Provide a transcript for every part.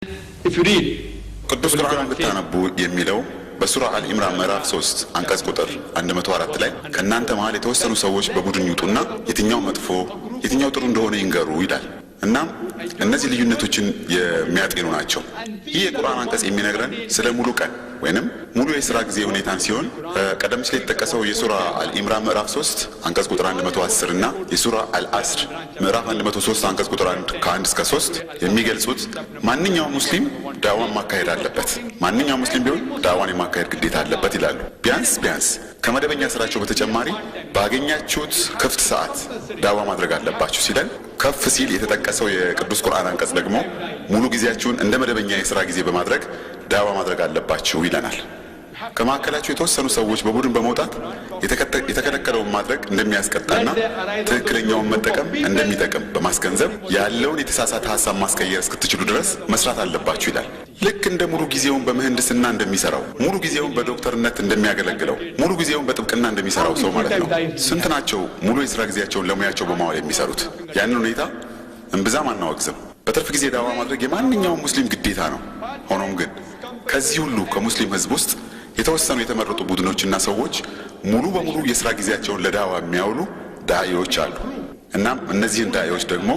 If you read ቅዱስ ቁርአን ብታነቡ የሚለው በሱራ አልኢምራን ምዕራፍ 3 አንቀጽ ቁጥር 104 ላይ ከናንተ መሃል የተወሰኑ ሰዎች በቡድን ይውጡና የትኛው መጥፎ የትኛው ጥሩ እንደሆነ ይንገሩ ይላል። እና እነዚህ ልዩነቶችን የሚያጤኑ ናቸው። ይህ የቁርአን አንቀጽ የሚነግረን ስለ ሙሉ ቀን ወይንም ሙሉ የሥራ ጊዜ ሁኔታን ሲሆን ቀደም ሲል የተጠቀሰው የሱራ አልኢምራን ምዕራፍ 3 አንቀጽ ቁጥር 110 እና የሱራ አልአስር ምዕራፍ 103 አንቀጽ ቁጥር 1 ከ1 እስከ 3 የሚገልጹት ማንኛውም ሙስሊም ዳዋን ማካሄድ አለበት፣ ማንኛውም ሙስሊም ቢሆን ዳዋን የማካሄድ ግዴታ አለበት ይላሉ። ቢያንስ ከመደበኛ ስራቸው በተጨማሪ ባገኛችሁት ክፍት ሰዓት ዳዋ ማድረግ አለባችሁ ሲለን ከፍ ሲል የተጠቀሰው የቅዱስ ቁርአን አንቀጽ ደግሞ ሙሉ ጊዜያችሁን እንደ መደበኛ የሥራ ጊዜ በማድረግ ዳዋ ማድረግ አለባችሁ ይለናል። ከማከላቸው የተወሰኑ ሰዎች በቡድን በመውጣት የተከለከለውን ማድረግ እንደሚያስቀጣና ትክክለኛውን መጠቀም እንደሚጠቅም በማስገንዘብ ያለውን የተሳሳተ ሐሳብ ማስቀየር እስክትችሉ ድረስ መስራት አለባችሁ ይላል። ልክ እንደ ሙሉ ጊዜውን በምህንድስና እንደሚሰራው፣ ሙሉ ጊዜውን በዶክተርነት እንደሚያገለግለው፣ ሙሉ ጊዜውን በጥብቅና እንደሚሰራው ሰው ማለት ነው። ስንት ናቸው ሙሉ የሥራ ጊዜያቸውን ለሙያቸው በማዋል የሚሰሩት? ያንን ሁኔታ እምብዛም አናወግዝም። በትርፍ ጊዜ ዳዋ ማድረግ የማንኛውም ሙስሊም ግዴታ ነው። ሆኖም ግን ከዚህ ሁሉ ከሙስሊም ህዝብ ውስጥ የተወሰኑ የተመረጡ ቡድኖችና ሰዎች ሙሉ በሙሉ የሥራ ጊዜያቸውን ለዳዋ የሚያውሉ ዳኢዎች አሉ። እናም እነዚህን ዳኢዎች ደግሞ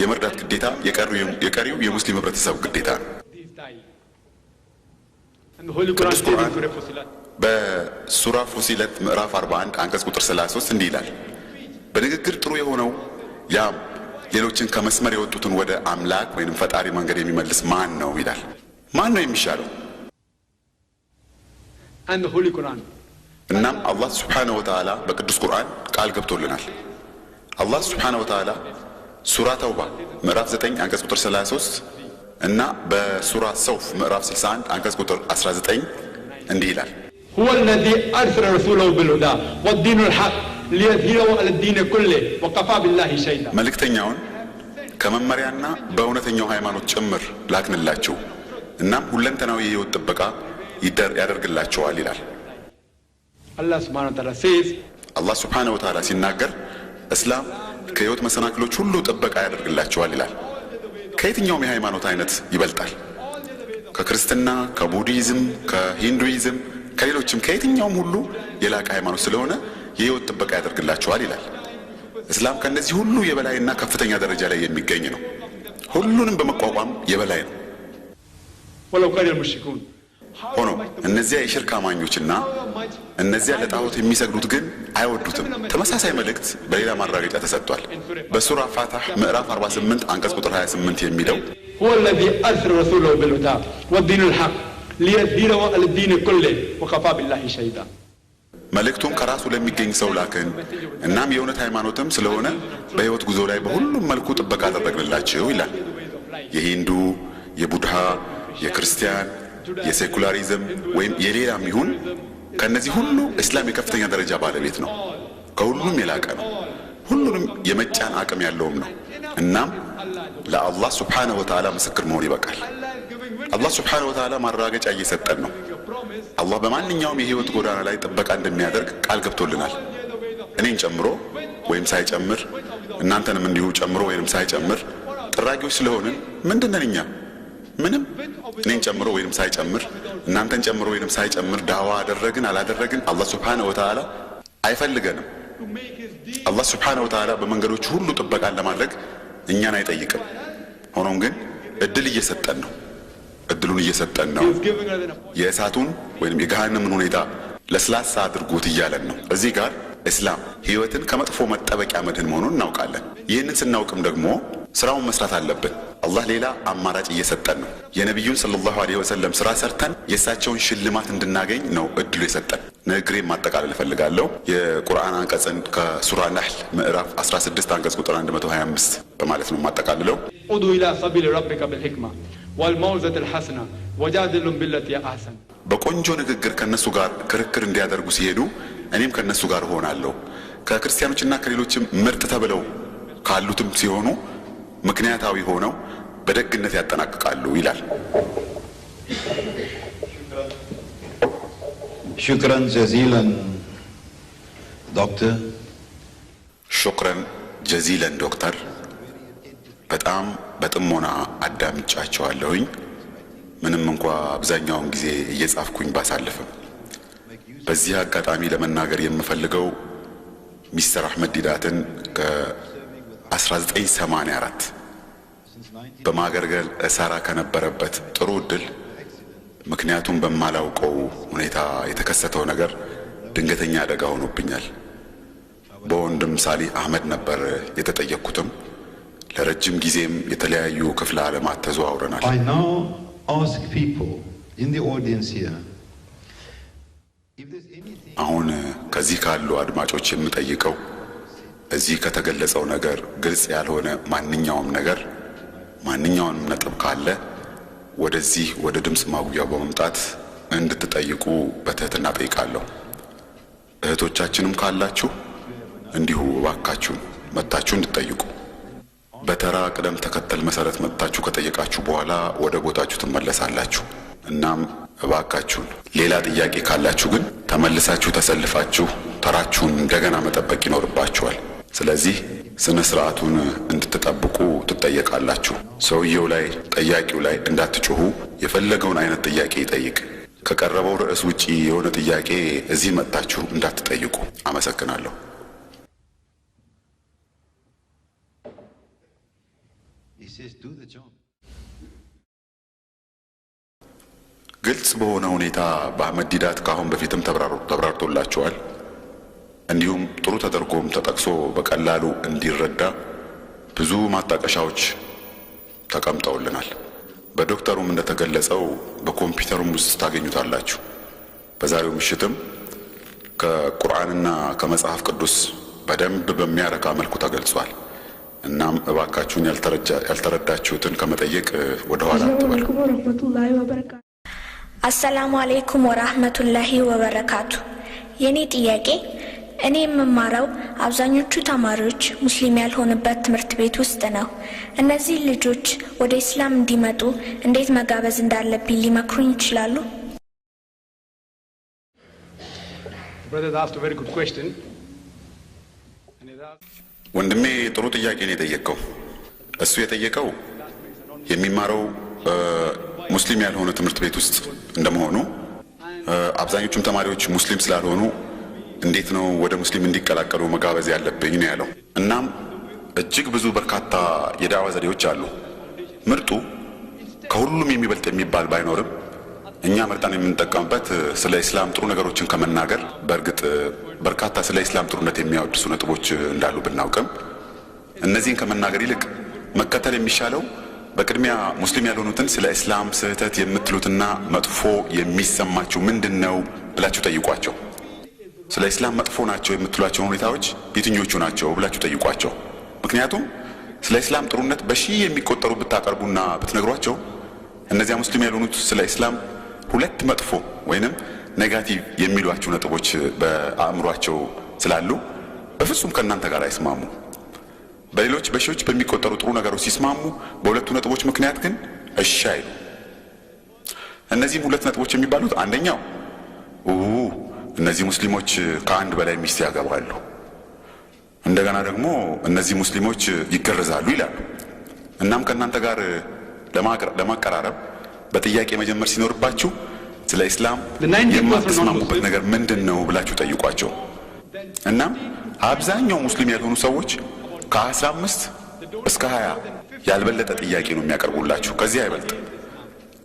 የመርዳት ግዴታ የቀሪው የሙስሊም ህብረተሰብ ግዴታ ነው። ቅዱስ ቁርአን በሱራ ፉሲለት ምዕራፍ 41 አንቀጽ ቁጥር 33 እንዲህ ይላል፣ በንግግር ጥሩ የሆነው ያም ሌሎችን ከመስመር የወጡትን ወደ አምላክ ወይንም ፈጣሪ መንገድ የሚመልስ ማን ነው ይላል። ማን ነው የሚሻለው? እናም አላህ ሱብሓነሁ ወተዓላ በቅዱስ ቁርአን ቃል ገብቶልናል። አላህ ሱብሓነሁ ወተዓላ ሱራ ተውባ ምዕራፍ 9 አንቀጽ ቁጥር 33 እና በሱራ ሰውፍ ምዕራፍ 61 አንቀጽ ቁጥር 19 እንዲህ ይላል፣ هو الذي أرسل رسوله بالهدى والدين الحق ليظهره على الدين كله وكفى بالله شهيدا። መልእክተኛውን ከመመሪያና በእውነተኛው ሃይማኖት ጭምር ላክንላችሁ እናም ሁለንተናዊ የህይወት ጥበቃ ያደርግላችኋል ይላል። አላህ ሱብሓነሁ ወተዓላ ሲናገር እስላም ከህይወት መሰናክሎች ሁሉ ጥበቃ ያደርግላችኋል ይላል። ከየትኛውም የሃይማኖት አይነት ይበልጣል። ከክርስትና፣ ከቡዲዝም፣ ከሂንዱይዝም፣ ከሌሎችም ከየትኛውም ሁሉ የላቀ ሃይማኖት ስለሆነ የህይወት ጥበቃ ያደርግላችኋል ይላል። እስላም ከነዚህ ሁሉ የበላይና ከፍተኛ ደረጃ ላይ የሚገኝ ነው። ሁሉንም በመቋቋም የበላይ ነው። ሆኖ እነዚያ የሽርክ አማኞችና እነዚያ ለጣዖት የሚሰግዱት ግን አይወዱትም። ተመሳሳይ መልእክት በሌላ ማረጋገጫ ተሰጥቷል። በሱራ ፋታህ ምዕራፍ 48 አንቀጽ ቁጥር 28 የሚለው هو الذي أرسل رسوله بالهدى والدين الحق ليظهره على الدين كله وكفى بالله شهيدا። መልእክቱን ከራሱ ለሚገኝ ሰው ላክን እናም የእውነት ሃይማኖትም ስለሆነ በህይወት ጉዞ ላይ በሁሉም መልኩ ጥበቃ አደረግንላችሁ ይላል። የሂንዱ፣ የቡድሃ፣ የክርስቲያን፣ የሴኩላሪዝም ወይም የሌላም ይሁን ከነዚህ ሁሉ እስላም የከፍተኛ ደረጃ ባለቤት ነው። ከሁሉም የላቀ ነው። ሁሉንም የመጫን አቅም ያለውም ነው። እናም ለአላህ ሱብሓነሁ ወተዓላ ምስክር መሆን ይበቃል። አላህ ሱብሓነሁ ወተዓላ ማረጋገጫ እየሰጠን ነው። አላህ በማንኛውም የህይወት ጎዳና ላይ ጥበቃ እንደሚያደርግ ቃል ገብቶልናል። እኔን ጨምሮ ወይም ሳይጨምር እናንተንም እንዲሁ ጨምሮ ወይም ሳይጨምር ጥራጊዎች ስለሆንን ምንድነን እኛ? ምንም። እኔን ጨምሮ ወይም ሳይጨምር እናንተን ጨምሮ ወይም ሳይጨምር ዳዋ አደረግን አላደረግን አላህ ሱብሓነሁ ወተዓላ አይፈልገንም። አላህ ሱብሓነሁ ወተዓላ በመንገዶች ሁሉ ጥበቃን ለማድረግ እኛን አይጠይቅም። ሆኖም ግን እድሉን እየሰጠን ነው። የእሳቱን ወይም የገሃነምን ሁኔታ ለስላሳ አድርጉት እያለን ነው። እዚህ ጋር እስላም ህይወትን ከመጥፎ መጠበቂያ መድህን መሆኑን እናውቃለን። ይህንን ስናውቅም ደግሞ ስራውን መስራት አለብን። አላህ ሌላ አማራጭ እየሰጠን ነው። የነቢዩን ሰለላሁ ዐለይሂ ወሰለም ስራ ሰርተን የእሳቸውን ሽልማት እንድናገኝ ነው እድሉ የሰጠን። ንግግሬን ማጠቃለል እፈልጋለሁ። የቁርአን አንቀጽን ከሱራ ነህል ምዕራፍ 16 አንቀጽ ቁጥር 125 በማለት ነው ማጠቃልለው። ኡዱ ኢላ ሰቢል ረቢከ ቢልሂክማ ወልመውዘቲል ሐሰና ወጃዲሉም ቢለቲ አሕሰን። በቆንጆ ንግግር ከነሱ ጋር ክርክር እንዲያደርጉ ሲሄዱ እኔም ከነሱ ጋር ሆናለሁ። ከክርስቲያኖችና ከሌሎችም ምርጥ ተብለው ካሉትም ሲሆኑ ምክንያታዊ ሆነው በደግነት ያጠናቅቃሉ ይላል። شكرا جزيلا دكتور. شكرا جزيلا دكتور። በጣም በጥሞና አዳምጫቸዋለሁኝ። ምንም እንኳ አብዛኛውን ጊዜ እየጻፍኩኝ ባሳልፍም በዚህ አጋጣሚ ለመናገር የምፈልገው ሚስተር አህመድ ዲዳትን ከ1984 በማገርገል እሰራ ከነበረበት ጥሩ እድል ምክንያቱም በማላውቀው ሁኔታ የተከሰተው ነገር ድንገተኛ አደጋ ሆኖብኛል። በወንድም ሳሊ አህመድ ነበር የተጠየቅኩትም ለረጅም ጊዜም የተለያዩ ክፍለ ዓለማት ተዘዋውረናል። I now ask people in the audience here if there's anything አሁን ከዚህ ካሉ አድማጮች የምጠይቀው እዚህ ከተገለጸው ነገር ግልጽ ያልሆነ ማንኛውም ነገር ማንኛውንም ነጥብ ካለ ወደዚህ ወደ ድምጽ ማጉያው በመምጣት እንድትጠይቁ በትህትና ጠይቃለሁ። እህቶቻችንም ካላችሁ እንዲሁ እባካችሁ መጣችሁ እንድትጠይቁ በተራ ቅደም ተከተል መሰረት መጣችሁ ከጠየቃችሁ በኋላ ወደ ቦታችሁ ትመለሳላችሁ። እናም እባካችሁ ሌላ ጥያቄ ካላችሁ ግን ተመልሳችሁ ተሰልፋችሁ ተራችሁን እንደገና መጠበቅ ይኖርባችኋል። ስለዚህ ስነ ስርዓቱን እንድትጠብቁ ትጠየቃላችሁ። ሰውየው ላይ ጠያቂው ላይ እንዳትጮሁ የፈለገውን አይነት ጥያቄ ይጠይቅ። ከቀረበው ርዕስ ውጪ የሆነ ጥያቄ እዚህ መጣችሁ እንዳትጠይቁ። አመሰግናለሁ። he says do the job. ግልጽ በሆነ ሁኔታ በአህመድ ዲዳት ካሁን በፊትም ተብራርቶላችኋል። እንዲሁም ጥሩ ተደርጎም ተጠቅሶ በቀላሉ እንዲረዳ ብዙ ማጣቀሻዎች ተቀምጠውልናል። በዶክተሩም እንደተገለጸው በኮምፒውተሩም ውስጥ ታገኙታላችሁ። በዛሬው ምሽትም ከቁርአንና ከመጽሐፍ ቅዱስ በደንብ በሚያረካ መልኩ ተገልጿል። እናም እባካችሁን ያልተረዳችሁትን ከመጠየቅ ወደ ኋላ አትበሉ። አሰላሙ አለይኩም ወራህመቱላሂ ወበረካቱ። የኔ ጥያቄ እኔ የምማረው አብዛኞቹ ተማሪዎች ሙስሊም ያልሆኑበት ትምህርት ቤት ውስጥ ነው። እነዚህ ልጆች ወደ እስላም እንዲመጡ እንዴት መጋበዝ እንዳለብኝ ሊመክሩኝ ይችላሉ? Brother asked a very good question. ወንድሜ ጥሩ ጥያቄ ነው የጠየቀው። እሱ የጠየቀው የሚማረው ሙስሊም ያልሆነ ትምህርት ቤት ውስጥ እንደመሆኑ አብዛኞቹም ተማሪዎች ሙስሊም ስላልሆኑ እንዴት ነው ወደ ሙስሊም እንዲቀላቀሉ መጋበዝ ያለብኝ ነው ያለው። እናም እጅግ ብዙ በርካታ የዳዋ ዘዴዎች አሉ። ምርጡ ከሁሉም የሚበልጥ የሚባል ባይኖርም እኛ መርጠን የምንጠቀምበት ስለ እስላም ጥሩ ነገሮችን ከመናገር በእርግጥ በርካታ ስለ እስላም ጥሩነት የሚያወድሱ ነጥቦች እንዳሉ ብናውቅም እነዚህን ከመናገር ይልቅ መከተል የሚሻለው በቅድሚያ ሙስሊም ያልሆኑትን ስለ እስላም ስህተት የምትሉትና መጥፎ የሚሰማችሁ ምንድነው ብላችሁ ጠይቋቸው። ስለ እስላም መጥፎ ናቸው የምትሏቸው ሁኔታዎች የትኞቹ ናቸው ብላችሁ ጠይቋቸው። ምክንያቱም ስለ እስላም ጥሩነት በሺህ የሚቆጠሩ ብታቀርቡና ብትነግሯቸው እነዚያ ሙስሊም ያልሆኑት ስለ እስላም ሁለት መጥፎ ወይንም ኔጋቲቭ የሚሏቸው ነጥቦች በአእምሯቸው ስላሉ በፍጹም ከእናንተ ጋር አይስማሙ። በሌሎች በሺዎች በሚቆጠሩ ጥሩ ነገሮች ሲስማሙ በሁለቱ ነጥቦች ምክንያት ግን እሺ አይሉ። እነዚህም ሁለት ነጥቦች የሚባሉት አንደኛው እነዚህ ሙስሊሞች ከአንድ በላይ ሚስት ያገባሉ፣ እንደገና ደግሞ እነዚህ ሙስሊሞች ይገረዛሉ ይላሉ። እናም ከእናንተ ጋር ለማቀራረብ በጥያቄ መጀመር ሲኖርባችሁ ስለ እስላም የማትስማሙበት ነገር ምንድነው ብላችሁ ጠይቋቸው። እናም አብዛኛው ሙስሊም ያልሆኑ ሰዎች ከ15 እስከ 20 ያልበለጠ ጥያቄ ነው የሚያቀርቡላችሁ። ከዚህ አይበልጥ።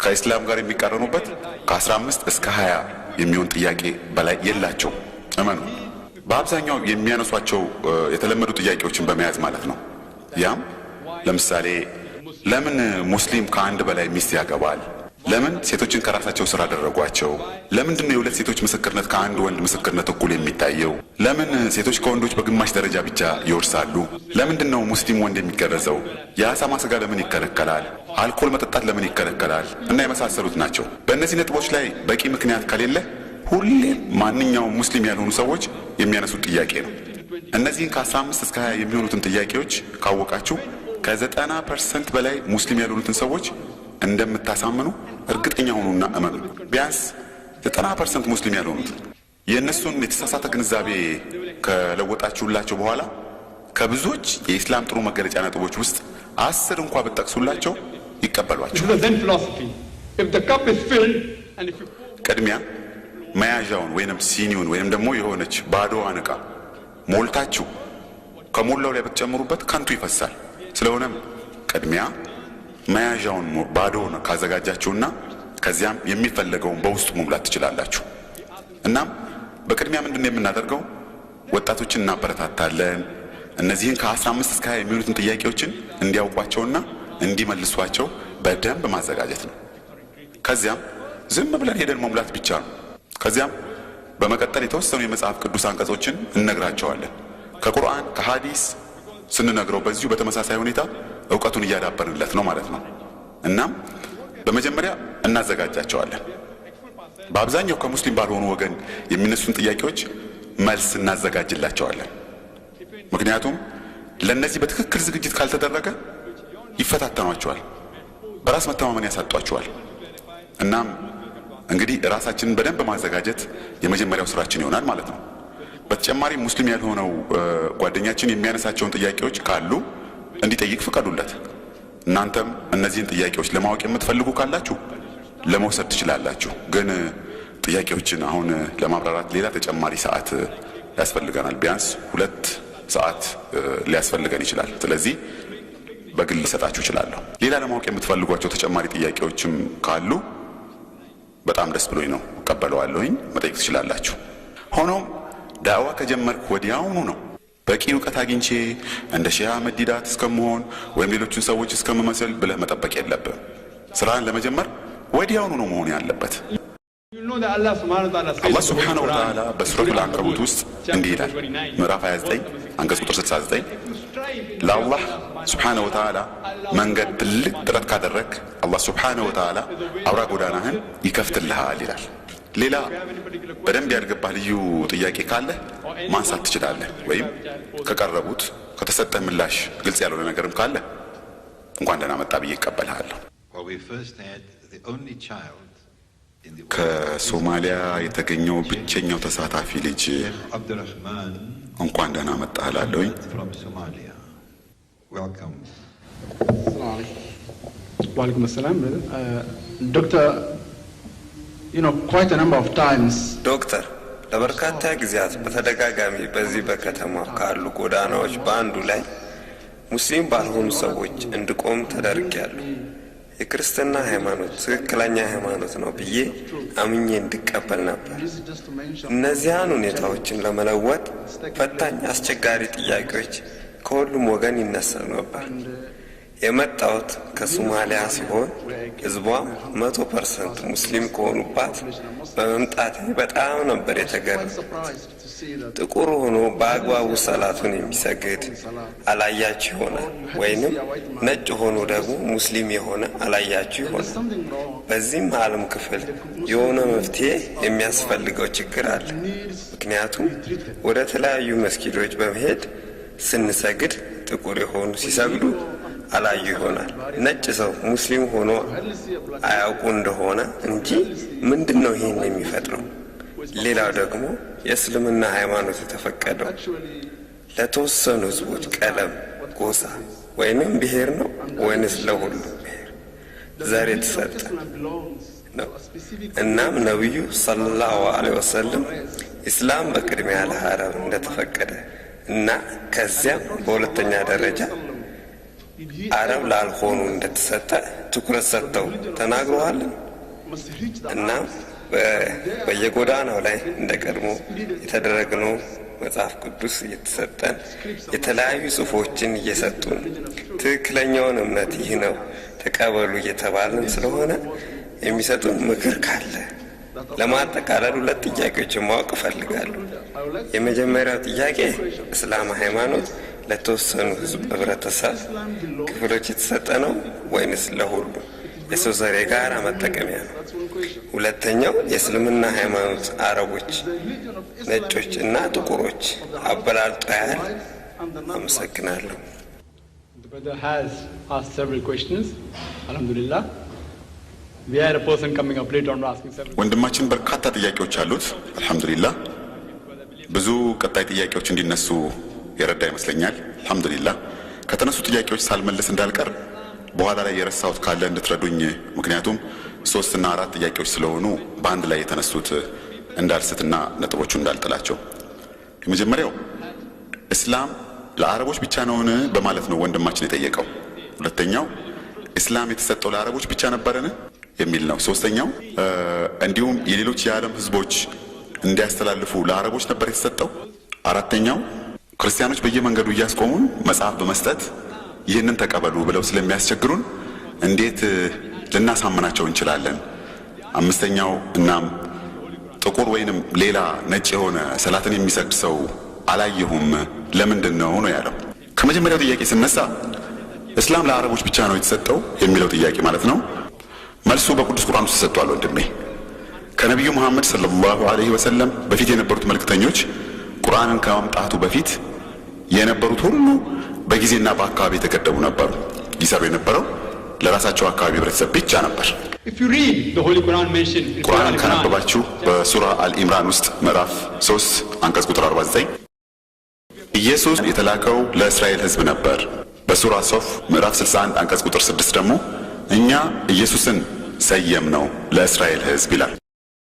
ከእስላም ጋር የሚቃረኑበት ከ15 እስከ 20 የሚሆን ጥያቄ በላይ የላቸው። እመኑ። በአብዛኛው የሚያነሷቸው የተለመዱ ጥያቄዎችን በመያዝ ማለት ነው። ያም ለምሳሌ ለምን ሙስሊም ከአንድ በላይ ሚስት ያገባል? ለምን ሴቶችን ከራሳቸው ስራ አደረጓቸው? ለምንድን ነው የሁለት ሴቶች ምስክርነት ከአንድ ወንድ ምስክርነት እኩል የሚታየው? ለምን ሴቶች ከወንዶች በግማሽ ደረጃ ብቻ ይወርሳሉ? ለምንድን ነው ሙስሊም ወንድ የሚገረዘው? የአሳማ ስጋ ለምን ይከለከላል? አልኮል መጠጣት ለምን ይከለከላል? እና የመሳሰሉት ናቸው። በእነዚህ ነጥቦች ላይ በቂ ምክንያት ከሌለ ሁሌም ማንኛውም ሙስሊም ያልሆኑ ሰዎች የሚያነሱት ጥያቄ ነው። እነዚህን ከ15 እስከ 20 የሚሆኑትን ጥያቄዎች ካወቃችሁ ከ90% በላይ ሙስሊም ያልሆኑትን ሰዎች እንደምታሳምኑ እርግጠኛ ሆኑና እመኑ። ቢያንስ 90% ሙስሊም ያልሆኑት የእነሱን የተሳሳተ ግንዛቤ ከለወጣችሁላቸው በኋላ ከብዙዎች የኢስላም ጥሩ መገለጫ ነጥቦች ውስጥ 10 እንኳን ብትጠቅሱላቸው ይቀበሏቸው። If the cup is filled and if you ቅድሚያ መያዣውን ወይንም ሲኒውን ወይንም ደግሞ የሆነች ባዶዋን ዕቃ ሞልታችሁ ከሞላው ላይ ብትጨምሩበት ከንቱ ይፈሳል። ስለሆነም ቅድሚያ መያዣውን ባዶውን ካዘጋጃችሁና ከዚያም የሚፈልገውን በውስጡ መሙላት ትችላላችሁ። እናም በቅድሚያ ምንድነው የምናደርገው? ወጣቶችን እናበረታታለን። እነዚህን ከ15 እስከ 20 የሚሆኑትን ጥያቄዎችን እንዲያውቋቸውና እንዲመልሷቸው በደንብ ማዘጋጀት ነው። ከዚያም ዝም ብለን ሄደን መሙላት ብቻ ነው። ከዚያም በመቀጠል የተወሰኑ የመጽሐፍ ቅዱስ አንቀጾችን እንነግራቸዋለን። ከቁርአን ከሐዲስ ስንነግረው በዚሁ በተመሳሳይ ሁኔታ ዕውቀቱን እያዳበርንለት ነው ማለት ነው። እናም በመጀመሪያ እናዘጋጃቸዋለን። በአብዛኛው ከሙስሊም ባልሆኑ ወገን የሚነሱን ጥያቄዎች መልስ እናዘጋጅላቸዋለን። ምክንያቱም ለነዚህ በትክክል ዝግጅት ካልተደረገ ይፈታተኗቸዋል፣ በራስ መተማመን ያሳጧቸዋል። እናም እንግዲህ ራሳችንን በደንብ ማዘጋጀት የመጀመሪያው ስራችን ይሆናል ማለት ነው። በተጨማሪ ሙስሊም ያልሆነው ጓደኛችን የሚያነሳቸውን ጥያቄዎች ካሉ እንዲጠይቅ ፍቀዱለት። እናንተም እነዚህን ጥያቄዎች ለማወቅ የምትፈልጉ ካላችሁ ለመውሰድ ትችላላችሁ። ግን ጥያቄዎችን አሁን ለማብራራት ሌላ ተጨማሪ ሰዓት ያስፈልገናል። ቢያንስ 2 ሰዓት ሊያስፈልገን ይችላል። ስለዚህ በግል ልሰጣችሁ እችላለሁ። ሌላ ለማወቅ የምትፈልጓቸው ተጨማሪ ጥያቄዎችም ካሉ በጣም ደስ ብሎኝ ነው እቀበለዋለሁኝ፣ መጠየቅ ትችላላችሁ። ሆኖም ዳዕዋ ከጀመርኩ ወዲያውኑ ነው በቂ ዕውቀት አግኝቼ እንደ ሼህ አህመድ ዲዳት እስከመሆን ወይም ሌሎችን ሰዎች እስከመመሰል ብለህ መጠበቅ የለብህም። ስራን ለመጀመር ወዲያውኑ ነው መሆን ያለበት። አላህ ሱብሓነሁ ወተዓላ በሱረቱል አንከቡት ውስጥ እንዲህ ይላል፣ ምዕራፍ 29 አንቀጽ ቁጥር 69 ለአላህ ሱብሓነሁ ወተዓላ መንገድ ትልቅ ጥረት ካደረግ አላህ ሱብሓነሁ ወተዓላ አውራ ጎዳናህን ይከፍትልሃል ይላል። ሌላ በደንብ ያድርግባህ ልዩ ጥያቄ ካለ ማንሳት ትችላለህ። ወይም ከቀረቡት ከተሰጠህ ምላሽ ግልጽ ያልሆነ ነገርም ካለ እንኳን ደህና መጣ ብዬ እቀበልሃለሁ። ከሶማሊያ የተገኘው ብቸኛው ተሳታፊ ልጅ እንኳን ደህና መጣህ እላለሁኝ። Walaikum assalam, Doctor, quite a number of times. ዶክተር ለበርካታ ጊዜያት በተደጋጋሚ በዚህ በከተማ ካሉ ጎዳናዎች በአንዱ ላይ ሙስሊም ባልሆኑ ሰዎች እንድቆም ተደርጌያለሁ። የክርስትና ሃይማኖት ትክክለኛ ሃይማኖት ነው ብዬ አምኜ እንድቀበል ነበር። እነዚያን ሁኔታዎችን ለመለወጥ ፈታኝ አስቸጋሪ ጥያቄዎች ከሁሉም ወገን ይነሳሉ ነበር። የመጣሁት ከሶማሊያ ሲሆን ህዝቧም 100% ሙስሊም ከሆኑባት በመምጣቴ በጣም ነበር የተገረምኩት። ጥቁር ሆኖ በአግባቡ ሰላቱን የሚሰግድ አላያችሁ ይሆናል፣ ወይንም ነጭ ሆኖ ደግሞ ሙስሊም የሆነ አላያችሁ ይሆናል። በዚህም ዓለም ክፍል የሆነ መፍትሄ የሚያስፈልገው ችግር አለ። ምክንያቱም ወደ ተለያዩ መስጊዶች በመሄድ ስንሰግድ ጥቁር የሆኑ ሲሰግዱ አላዩ ይሆናል። ነጭ ሰው ሙስሊም ሆኖ አያውቁ እንደሆነ እንጂ ምንድነው ይሄን የሚፈጥረው? ሌላው ደግሞ የእስልምና ሃይማኖት የተፈቀደው ለተወሰኑ ህዝቦች ቀለም፣ ጎሳ ወይንም ብሔር ነው ወይንስ ለሁሉ ብሔር ዘር የተሰጠ ነው? እናም ነብዩ ሰለላሁ ዐለይሂ ወሰለም ኢስላም በቅድሚያ ለአረብ እንደተፈቀደ እና ከዚያም በሁለተኛ ደረጃ አረብ ላልሆኑ እንደተሰጠ ትኩረት ሰጥተው ተናግረዋል። እና በየጎዳናው ላይ እንደቀድሞ የተደረገው መጽሐፍ ቅዱስ እየተሰጠን የተለያዩ ጽሑፎችን እየሰጡን ትክክለኛውን እምነት ይህ ነው ተቀበሉ እየተባልን ስለሆነ የሚሰጡን ምክር ካለ ለማጠቃለል 2 ጥያቄዎችን ማወቅ እፈልጋለሁ። የመጀመሪያው ጥያቄ እስላም ሃይማኖት ለተወሰኑ ህብረተሰብ ክፍሎች የተሰጠ ነው ወይንስ ለሁሉ የሰው ዘር የጋራ መጠቀሚያ ነው? ሁለተኛው የእስልምና ሃይማኖት አረቦች፣ ነጮች እና ጥቁሮች አበላልጦ ያህል? አመሰግናለሁ። The brother has asked several questions. Alhamdulillah. We had a person coming up later on asking several. ወንድማችን በርካታ ጥያቄዎች አሉት። አልহামዱሊላህ ብዙ ቀጣይ ጥያቄዎች እንዲነሱ የረዳ ይመስለኛል። አልহামዱሊላህ ከተነሱ ጥያቄዎች ሳልመልስ እንዳልቀር በኋላ ላይ የረሳሁት ካለ እንድትረዱኝ። ምክንያቱም 3 እና 4 ጥያቄዎች ስለሆኑ በአንድ ላይ የተነሱት እንዳልስትና ነጥቦቹ እንዳልጥላቸው። የመጀመሪያው እስላም ለአረቦች ብቻ ነውን በማለት ነው ወንድማችን የጠየቀው። ሁለተኛው እስላም የተሰጠው ለአረቦች ብቻ ነበርን የሚል ነው። ሶስተኛው እንዲሁም የሌሎች የዓለም ህዝቦች እንዲያስተላልፉ ለአረቦች ነበር የተሰጠው። አራተኛው ክርስቲያኖች በየመንገዱ እያስቆሙን መጽሐፍ በመስጠት ይህንን ተቀበሉ ብለው ስለሚያስቸግሩን እንዴት ልናሳምናቸው እንችላለን? አምስተኛው እናም ጥቁር ወይንም ሌላ ነጭ የሆነ ሰላትን የሚሰግድ ሰው አላየሁም ለምንድን ነው ነው ያለው። ከመጀመሪያው ጥያቄ ስነሳ እስላም ለአረቦች ብቻ ነው የተሰጠው የሚለው ጥያቄ ማለት ነው። መልሱ በቅዱስ ቁርአን ውስጥ ተሰጥቷል ወንድሜ። ከነቢዩ መሐመድ ሰለላሁ ዐለይሂ ወሰለም በፊት የነበሩት መልእክተኞች ቁርአንን ከማምጣቱ በፊት የነበሩት ሁሉ በጊዜና በአካባቢ የተገደቡ ነበሩ። ይሰሩ የነበረው ለራሳቸው አካባቢ ህብረተሰብ ብቻ ነበር። ቁርአንን ካነበባችሁ በሱራ አልኢምራን ውስጥ ምዕራፍ 3 አንቀጽ ቁጥር 49 ኢየሱስ የተላከው ለእስራኤል ህዝብ ነበር። በሱራ ሶፍ ምዕራፍ 61 አንቀጽ ቁጥር 6 ደግሞ እኛ ኢየሱስን ሰየም ነው ለእስራኤል ህዝብ ይላል።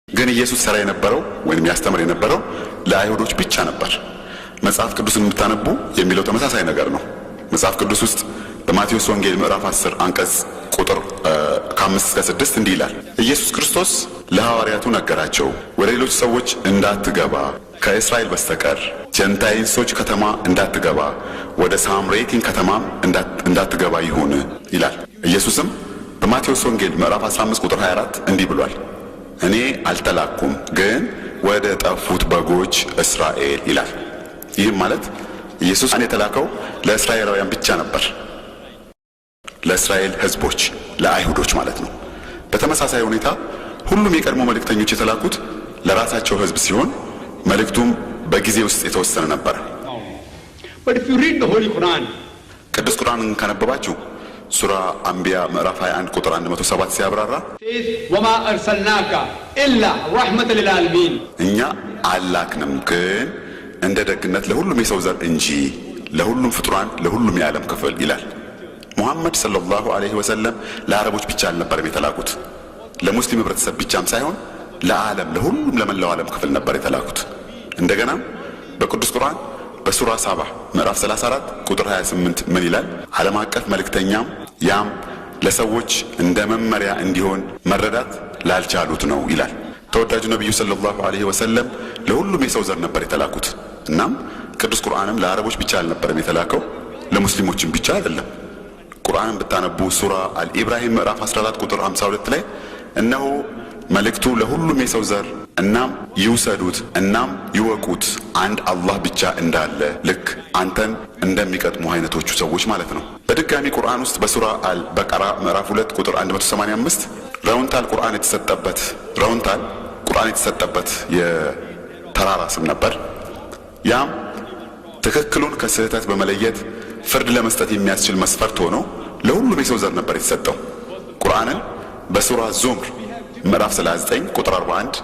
ግን ኢየሱስ ሰራ የነበረው ወይም ያስተምር የነበረው ለአይሁዶች ብቻ ነበር። መጽሐፍ ቅዱስን የምታነቡ የሚለው ተመሳሳይ ነገር ነው። መጽሐፍ ቅዱስ ውስጥ በማቴዎስ ወንጌል ምዕራፍ 10 አንቀጽ ቁጥር ከ5 እስከ 6 እንዲህ ይላል። ኢየሱስ ክርስቶስ ለሐዋርያቱ ነገራቸው፣ ወደ ሌሎች ሰዎች እንዳትገባ ከእስራኤል በስተቀር ጀንታይንሶች ከተማ እንዳትገባ ወደ ሳምሬቲን ከተማም እንዳትገባ ይሁን ይላል። ኢየሱስም በማቴዎስ ወንጌል ምዕራፍ 15 ቁጥር 24 እንዲህ ብሏል፣ እኔ አልተላኩም ግን ወደ ጠፉት በጎች እስራኤል ይላል። ይህም ማለት ኢየሱስ የተላከው ለእስራኤላውያን ብቻ ነበር፣ ለእስራኤል ህዝቦች ለአይሁዶች ማለት ነው። በተመሳሳይ ሁኔታ ሁሉም የቀድሞ መልእክተኞች የተላኩት ለራሳቸው ህዝብ ሲሆን መልእክቱም በጊዜ ውስጥ የተወሰነ ነበር። ቅዱስ ቁርአንን ካነበባችሁ ሱራ አንቢያ ምዕራፍ 21 ቁጥር 107 ሲያብራራ ወማ አርሰልናከ ኢላ ረሕመተ ሊልዓለሚን እኛ አላክንም ግን እንደ ደግነት ለሁሉም የሰው ዘር እንጂ ለሁሉም ፍጡራን ለሁሉም የዓለም ክፍል ይላል። ሙሐመድ ሰለላሁ ዐለይሂ ወሰለም ለአረቦች ብቻ አልነበረም የተላኩት፣ ለሙስሊም ህብረተሰብ ብቻም ሳይሆን ለዓለም ለሁሉም ለመላው ዓለም ክፍል ነበር የተላኩት። እንደገና በቅዱስ ቁርአን በሱራ ሳባ ምዕራፍ 34 ቁጥር 28 ምን ይላል? ዓለም አቀፍ መልእክተኛም ያም ለሰዎች እንደ መመሪያ እንዲሆን መረዳት ላልቻሉት ነው ይላል። ተወዳጁ ነብዩ ሰለላሁ ዐለይሂ ወሰለም ለሁሉም የሰው ዘር ነበር የተላኩት። እናም ቅዱስ ቁርአንም ለአረቦች ብቻ አልነበረም የተላከው፣ ለሙስሊሞችም ብቻ አይደለም። ቁርአንን ብታነቡ ሱራ አልኢብራሂም ምዕራፍ 14 ቁጥር 52 ላይ እነሆ መልእክቱ ለሁሉም የሰው ዘር እናም ይውሰዱት እናም ይወቁት አንድ አላህ ብቻ እንዳለ ልክ አንተን እንደሚቀጥሙ አይነቶቹ ሰዎች ማለት ነው። በድጋሚ ቁርአን ውስጥ በሱራ አልበቀራ ምዕራፍ 2 ቁጥር 185 ረውንታል ቁርአን የተሰጠበት የተራራ ስም ነበር። ያም ትክክሉን ከስህተት በመለየት ፍርድ ለመስጠት የሚያስችል መስፈርት ሆኖ ለሁሉም የሰው ዘር ነበር የተሰጠው። ቁርአንን በሱራ ዙምር ምዕራፍ 39 ቁጥር 41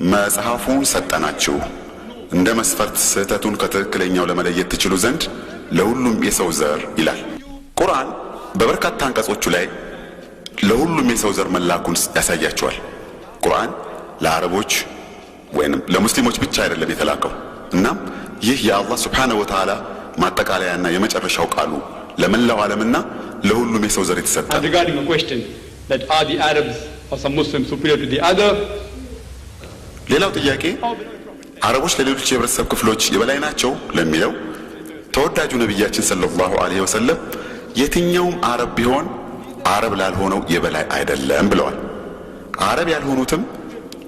መጽሐፉን ሰጠናችሁ እንደ መስፈርት ስህተቱን ከትክክለኛው ለመለየት ትችሉ ዘንድ ለሁሉም የሰው ዘር ይላል። ቁርአን በበርካታ አንቀጾቹ ላይ ለሁሉም የሰው ዘር መላኩን ያሳያቸዋል። ቁርአን ለአረቦች ወይንም ለሙስሊሞች ብቻ አይደለም የተላከው። እናም ይህ የአላህ ሱብሓነሁ ወተዓላ ማጠቃለያና የመጨረሻው ቃሉ ለመላው ዓለምና ለሁሉም የሰው ዘር የተሰጠ ሌላው ጥያቄ አረቦች ለሌሎች የህብረተሰብ ክፍሎች የበላይ ናቸው ለሚለው ተወዳጁ ነብያችን ሰለላሁ ዐለይሂ ወሰለም የትኛውም አረብ ቢሆን አረብ ላልሆነው የበላይ አይደለም ብለዋል። አረብ ያልሆኑትም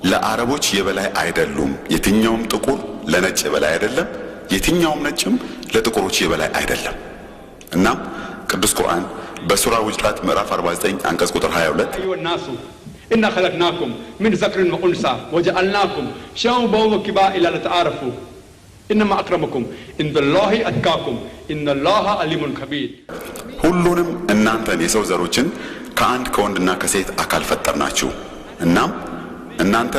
ለአረቦች የበላይ አይደሉም። የትኛውም ጥቁር ለነጭ የበላይ አይደለም፣ የትኛውም ነጭም ለጥቁሮች የበላይ አይደለም። እናም ቅዱስ ቁርአን በሱራ ውጅራት ምዕራፍ 49 አንቀጽ ቁጥር 22 ኢና ኸለቅናኩም ሚን ዘክሪን ወኡንሳ ወጀዐልናኩም ሸዑበን ወቀባኢለ ለተዓረፉ ኢነማ አክረመኩም ኢንደላሂ አትቃኩም ኢነላሃ አሊሙን ከቢር። ሁሉንም እናንተን የሰው ዘሮችን ከአንድ ከወንድና ከሴት አካል ፈጠርናችሁ። እናም እናንተ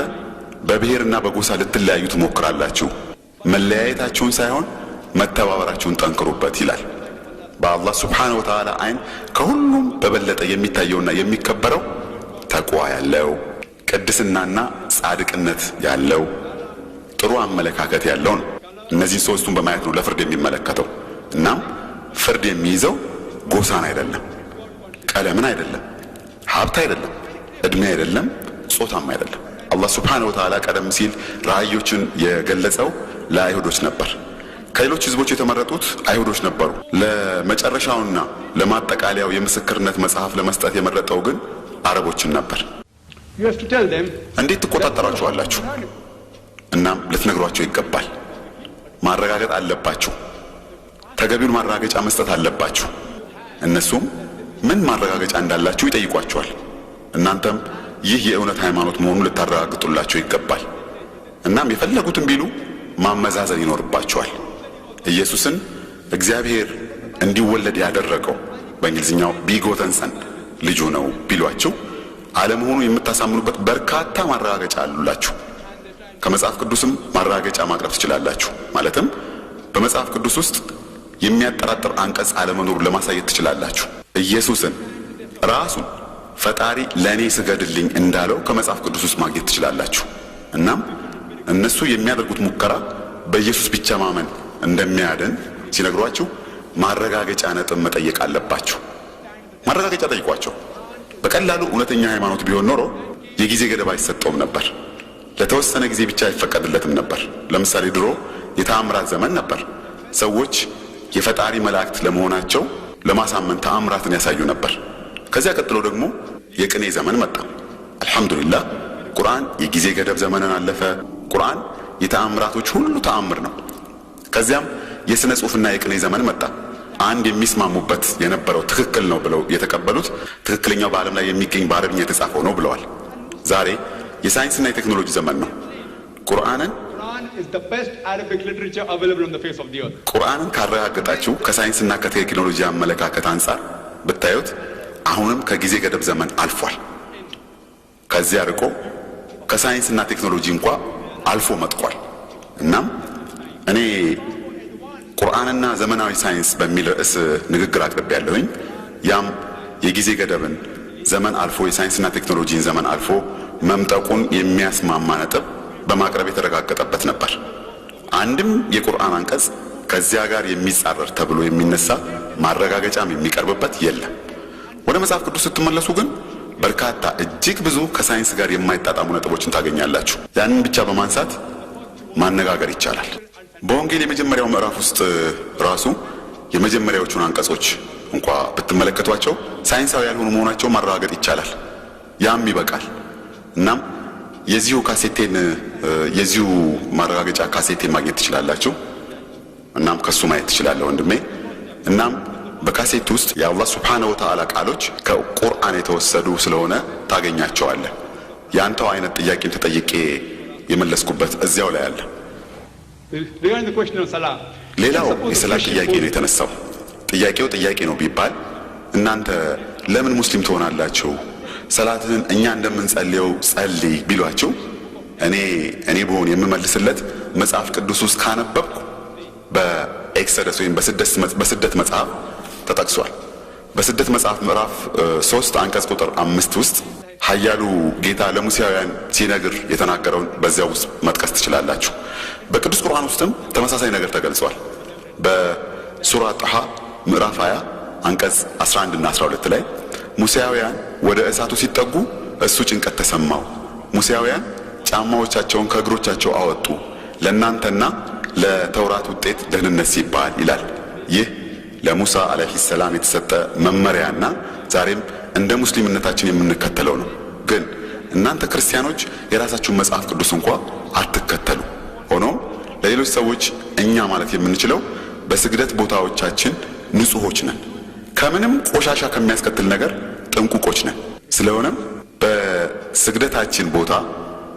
በብሔርና በጎሳ ልትለያዩ ትሞክራላችሁ። መለያየታችሁን ሳይሆን መተባበራችሁን ጠንክሩበት ይላል። በአላህ ሱብሓነሁ ወተዓላ አይን ከሁሉም በበለጠ የሚታየውና የሚከበረው ተቅዋ ያለው ቅድስናና ጻድቅነት ያለው ጥሩ አመለካከት ያለው ነው። እነዚህ ሶስቱን በማየት ነው ለፍርድ የሚመለከተው። እናም ፍርድ የሚይዘው ጎሳን አይደለም፣ ቀለምን አይደለም፣ ሀብት አይደለም፣ እድሜ አይደለም፣ ጾታም አይደለም። አላህ ሱብሓነሁ ወተዓላ ቀደም ሲል ራእዮችን የገለጸው ለአይሁዶች ነበር። ከሌሎች ህዝቦች የተመረጡት አይሁዶች ነበሩ። ለመጨረሻውና ለማጠቃለያው የምስክርነት መጽሐፍ ለመስጠት የመረጠው ግን አረቦችን ነበር። እንዴት ትቆጣጠራቸዋላችሁ? እናም ልትነግሯቸው ይገባል። ማረጋገጥ አለባችሁ። ተገቢውን ማረጋገጫ መስጠት አለባችሁ። እነሱም ምን ማረጋገጫ እንዳላችሁ ይጠይቋቸዋል። እናንተም ይህ የእውነት ሃይማኖት መሆኑን ልታረጋግጡላቸው ይገባል። እናም የፈለጉትን ቢሉ ማመዛዘን ይኖርባቸዋል። ኢየሱስን እግዚአብሔር እንዲወለድ ያደረገው በእንግሊዝኛው ቢጎተን ሰን ልጁ ነው ቢሏችሁ አለመሆኑ የምታሳምኑበት በርካታ ማረጋገጫ አሉላችሁ። ከመጽሐፍ ቅዱስም ማረጋገጫ ማቅረብ ትችላላችሁ። ማለትም በመጽሐፍ ቅዱስ ውስጥ የሚያጠራጥር አንቀጽ አለመኖሩን ለማሳየት ትችላላችሁ። ኢየሱስን ራሱን ፈጣሪ ለኔ ስገድልኝ እንዳለው ከመጽሐፍ ቅዱስ ውስጥ ማግኘት ትችላላችሁ። እናም እነሱ የሚያደርጉት ሙከራ በኢየሱስ ብቻ ማመን እንደሚያድን ሲነግሯችሁ ማረጋገጫ ነጥብ መጠየቅ አለባችሁ። ማረጋገጫ ጠይቋቸው። በቀላሉ እውነተኛ ሃይማኖት ቢሆን ኖሮ የጊዜ ገደብ አይሰጠውም ነበር። ለተወሰነ ጊዜ ብቻ አይፈቀድለትም ነበር። ለምሳሌ ድሮ የተአምራት ዘመን ነበር። ሰዎች የፈጣሪ መላእክት ለመሆናቸው ለማሳመን ተአምራትን ያሳዩ ነበር። ከዚያ ቀጥሎ ደግሞ የቅኔ ዘመን መጣ። አልহামዱሊላህ ቁርአን የጊዜ ገደብ ዘመንን አለፈ። ቁርአን የተአምራቶች ሁሉ ተአምር ነው። ከዚያም የሥነ ጽሑፍና የቅኔ ዘመን መጣ። አንድ የሚስማሙበት የነበረው ትክክል ነው ብለው የተቀበሉት ትክክለኛው በዓለም ላይ የሚገኝ በአረብኛ የተጻፈው ነው ብለዋል። ዛሬ የሳይንስና የቴክኖሎጂ ዘመን ነው። ቁርአንን ካረጋገጣችሁ ከሳይንስና ከቴክኖሎጂ አመለካከት አንጻር ብታዩት አሁንም ከጊዜ ገደብ ዘመን አልፏል። ከዚያ ርቆ ከሳይንስና ቴክኖሎጂ እንኳን አልፎ መጥቋል። እናም እኔ ቁርአንና ዘመናዊ ሳይንስ በሚል ርዕስ ንግግር አቅርቤያለሁኝ። ያም የጊዜ ገደብን ዘመን አልፎ የሳይንስና ቴክኖሎጂን ዘመን አልፎ መምጠቁን የሚያስማማ ነጥብ በማቅረብ የተረጋገጠበት ነበር። አንድም የቁርአን አንቀጽ ከዚያ ጋር የሚጻረር ተብሎ የሚነሳ ማረጋገጫም የሚቀርብበት የለም። ወደ መጽሐፍ ቅዱስ ስትመለሱ ግን በርካታ እጅግ ብዙ ከሳይንስ ጋር የማይጣጣሙ ነጥቦችን ታገኛላችሁ። ያንን ብቻ በማንሳት ማነጋገር ይቻላል። በወንጌል የመጀመሪያው ምዕራፍ ውስጥ ራሱ የመጀመሪያዎቹን አንቀጾች እንኳን ብትመለከቷቸው ሳይንሳዊ ያልሆኑ መሆናቸው ማረጋገጥ ይቻላል። ያም ይበቃል። እናም የዚሁ ማረጋገጫ ካሴቴን ማግኘት ትችላላችሁ። እናም ከሱ ማየት ትችላለህ ወንድሜ። እናም በካሴት ውስጥ የአላህ ሱብሓነሁ ወተዓላ ቃሎች ከቁርአን የተወሰዱ ስለሆነ ታገኛቸዋለህ። ያንተው አይነት ጥያቄን ተጠይቄ የመለስኩበት እዚያው ላይ አለ። ሌላው የሰላት ጥያቄ ነው የተነሳው። ጥያቄው ጥያቄ ነው ቢባል እናንተ ለምን ሙስሊም ትሆናላችሁ? ሰላትን እኛ እንደምንጸልየው ጸልይ ቢሏችሁ እኔ ብሆን የምመልስለት መጽሐፍ ቅዱስ ውስጥ ካነበብኩ በኤክሶደስ ወይም በስደት መጽሐፍ ተጠቅሷል። በስደት መጽሐፍ ምዕራፍ 3 አንቀጽ ቁጥር 5 ውስጥ ኃያሉ ጌታ ለሙሴያውያን ሲነግር የተናገረውን በዚያው ውስጥ መጥቀስ ትችላላችሁ። በቅዱስ ቁርአን ውስጥም ተመሳሳይ ነገር ተገልጿል። በሱራ ጣሃ ምዕራፍ 20 አንቀጽ 11 እና 12 ላይ ሙሴያውያን ወደ እሳቱ ሲጠጉ እሱ ጭንቀት ተሰማው። ሙሴያውያን ጫማዎቻቸውን ከእግሮቻቸው አወጡ፣ ለእናንተና ለተውራት ውጤት ደህንነት ሲባል ይላል። ይህ ለሙሳ አለይሂ ሰላም የተሰጠ መመሪያና ዛሬም እንደ ሙስሊምነታችን የምንከተለው ነው። ግን እናንተ ክርስቲያኖች የራሳችሁን መጽሐፍ ቅዱስ እንኳን አትከተሉ። ሆኖም ለሌሎች ሰዎች እኛ ማለት የምንችለው በስግደት ቦታዎቻችን ንጹሆች ነን፣ ከምንም ቆሻሻ ከሚያስከትል ነገር ጥንቁቆች ነን። ስለሆነም በስግደታችን ቦታ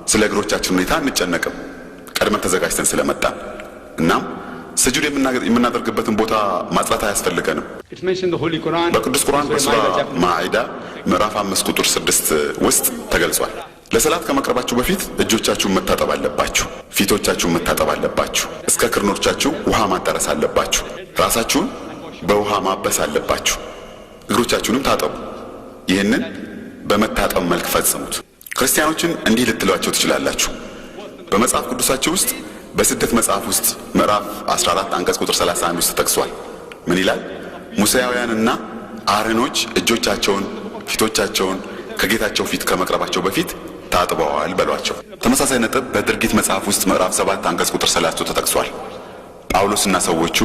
ስለ እግሮቻችን ሁኔታ አንጨነቅም፣ ቀድመን ተዘጋጅተን ስለመጣን። እናም ስጁድ የምናደርግበትን ቦታ ማጽዳት አያስፈልገንም። በቅዱስ ቁርአን በሱራ ማኢዳ ምዕራፍ 5 ቁጥር 6 ውስጥ ተገልጿል። ለሰላት ከመቅረባችሁ በፊት እጆቻችሁን መታጠብ አለባችሁ፣ ፊቶቻችሁን መታጠብ አለባችሁ፣ እስከ ክርኖቻችሁ ውሃ ማዳረስ አለባችሁ፣ ራሳችሁን በውሃ ማበስ አለባችሁ፣ እግሮቻችሁንም ታጠቡ። ይህንን በመታጠብ መልክ ፈጽሙት። ክርስቲያኖችን እንዲህ ልትሏቸው ትችላላችሁ። በመጽሐፍ ቅዱሳቸው ውስጥ በስደት መጽሐፍ ውስጥ ምዕራፍ 14 አንቀጽ ቁጥር 31 ውስጥ ተጠቅሷል። ምን ይላል? ሙሴያውያንና አሮኖች እጆቻቸውን ፊቶቻቸውን ከጌታቸው ፊት ከመቅረባቸው በፊት ታጥበዋል በሏቸው። ተመሳሳይ ነጥብ በድርጊት መጽሐፍ ውስጥ ምዕራፍ 7 አንቀጽ ቁጥር 30 ተጠቅሷል። ጳውሎስና ሰዎቹ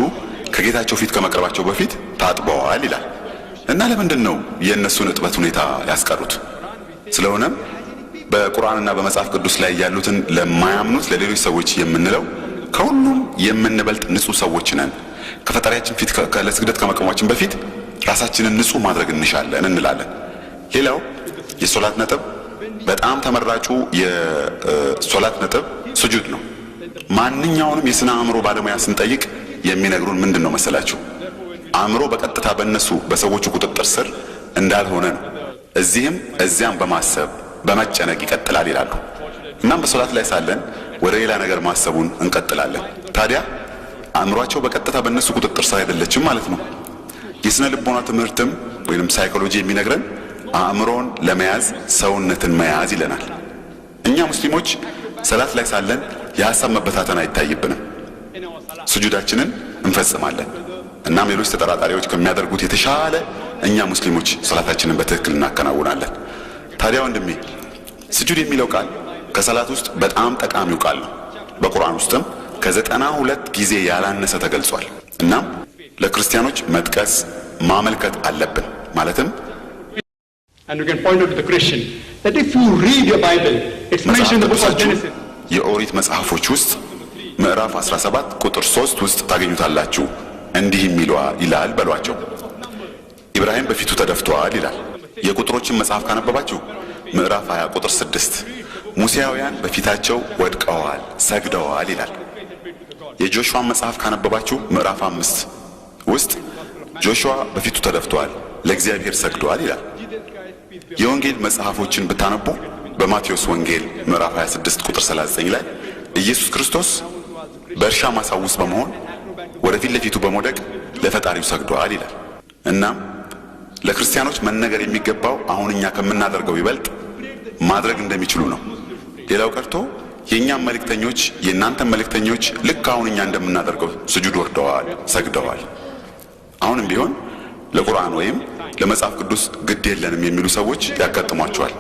ከጌታቸው ፊት ከመቅረባቸው በፊት ታጥበዋል ይላል። እና ለምንድን ነው የእነሱን እጥበት ሁኔታ ያስቀሩት? ስለሆነም በቁርአንና በመጽሐፍ ቅዱስ ላይ ያሉትን ለማያምኑት ለሌሎች ሰዎች የምንለው ከሁሉም የምንበልጥ ንጹህ ሰዎች ነን። ከፈጣሪያችን ፊት ለስግደት ከመቆማችን በፊት ራሳችንን ንጹህ ማድረግ እንሻለን እንላለን። ሌላው የሶላት ነጥብ በጣም ተመራጩ የሶላት ነጥብ ስጁድ ነው። ማንኛውንም የስነ አእምሮ ባለሙያ ስንጠይቅ የሚነግሩን ምንድን ነው መሰላችሁ? አእምሮ በቀጥታ በእነሱ በሰዎቹ ቁጥጥር ስር እንዳልሆነ ነው። እዚህም እዚያም በማሰብ በመጨነቅ ይቀጥላል ይላሉ። እናም በሶላት ላይ ሳለን ወደ ሌላ ነገር ማሰቡን እንቀጥላለን። ታዲያ አእምሯቸው በቀጥታ በእነሱ ቁጥጥር ስር አይደለችም ማለት ነው። የስነ ልቦና ትምህርትም ወይንም ሳይኮሎጂ የሚነግረን አእምሮን ለመያዝ ሰውነትን መያዝ ይለናል። እኛ ሙስሊሞች ሰላት ላይ ሳለን የሐሳብ መበታተን አይታይብንም። ስጁዳችንን እንፈጽማለን። እናም ሌሎች ተጠራጣሪዎች ከሚያደርጉት የተሻለ እኛ ሙስሊሞች ሰላታችንን በትክክል እናከናውናለን። ታዲያ ወንድሜ ስጁድ የሚለው ቃል ከሰላት ውስጥ በጣም ጠቃሚው ቃል ነው። በቁርአን ውስጥም ከ92 ጊዜ ያላነሰ ተገልጿል። እናም ለክርስቲያኖች መጥቀስ ማመልከት አለብን። ማለትም And you can point out to the Christian that if you read your Bible, it's mentioned in the book of Genesis. የኦሪት መጽሐፎች ውስጥ ምዕራፍ 17 ቁጥር 3 ውስጥ ታገኙታላችሁ። እንዲህ ይላል በሏቸው፣ ኢብራሂም በፊቱ ተደፍቷል ይላል። የቁጥሮችን መጽሐፍ ካነበባችሁ ምዕራፍ 20 ቁጥር 6 ሙሴያውያን በፊታቸው ወድቀዋል ሰግደዋል ይላል። የጆሹዋን መጽሐፍ ካነበባችሁ ምዕራፍ 5 ውስጥ ጆሹዋ በፊቱ ተደፍቷል ለእግዚአብሔር ሰግደዋል ይላል። የወንጌል መጽሐፎችን ብታነቡ በማቴዎስ ወንጌል ምዕራፍ 26 ቁጥር 39 ላይ ኢየሱስ ክርስቶስ በእርሻ ማሳ ውስጥ በመሆን ወደፊት ለፊቱ በመውደቅ ለፈጣሪው ሰግዷል ይላል። እናም ለክርስቲያኖች መነገር የሚገባው አሁን እኛ ከምናደርገው ይበልጥ ማድረግ እንደሚችሉ ነው። ሌላው ቀርቶ የእኛም መልእክተኞች የእናንተም መልእክተኞች ልክ አሁን እኛ እንደምናደርገው ስጁድ ወርደዋል ሰግደዋል። አሁንም ቢሆን ለቁርአን ወይም ለመጽሐፍ ቅዱስ ግድ የለንም የሚሉ ሰዎች ያጋጥሟቸዋል።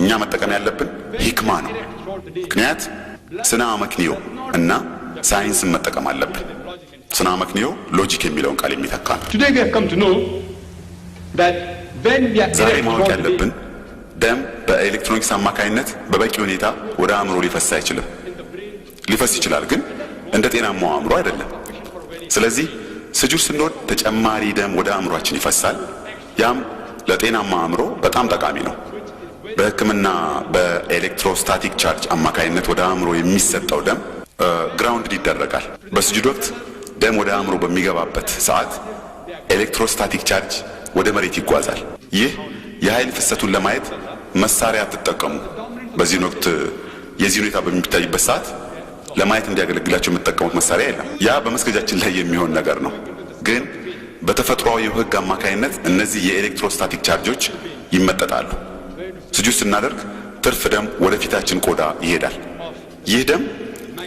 እኛ መጠቀም ያለብን ሂክማ ነው። ምክንያት ስነ አመክንዮ እና ሳይንስን መጠቀም አለብን። ስነ አመክንዮ ሎጂክ የሚለውን ቃል የሚተካ ነው። ዛሬ ማወቅ ያለብን ደም በኤሌክትሮኒክስ አማካይነት በበቂ ሁኔታ ወደ አእምሮ ሊፈስ አይችልም። ሊፈስ ይችላል፣ ግን እንደ ጤናማው አእምሮ አይደለም። ስለዚህ ስጁድ ስንወድ ተጨማሪ ደም ወደ አእምሯችን ይፈሳል። ያም ለጤናማ አእምሮ በጣም ጠቃሚ ነው። በሕክምና በኤሌክትሮስታቲክ ቻርጅ አማካይነት ወደ አእምሮ የሚሰጠው ደም ግራውንድ ይደረጋል። በስጁድ ወቅት ደም ወደ አእምሮ በሚገባበት ሰዓት ኤሌክትሮስታቲክ ቻርጅ ወደ መሬት ይጓዛል። ይህ የኃይል ፍሰቱን ለማየት መሳሪያ አትጠቀሙ። በዚህ ወቅት የዚህ ሁኔታ በሚታይበት ሰዓት ለማየት እንዲያገለግላቸው የምትጠቀሙት መሳሪያ የለም። ያ በመስገጃችን ላይ የሚሆን ነገር ነው። ግን በተፈጥሯዊ ሕግ አማካይነት እነዚህ የኤሌክትሮስታቲክ ቻርጆች ይመጠጣሉ። ስጁድ ስናደርግ ትርፍ ደም ወደ ፊታችን ቆዳ ይሄዳል። ይህ ደም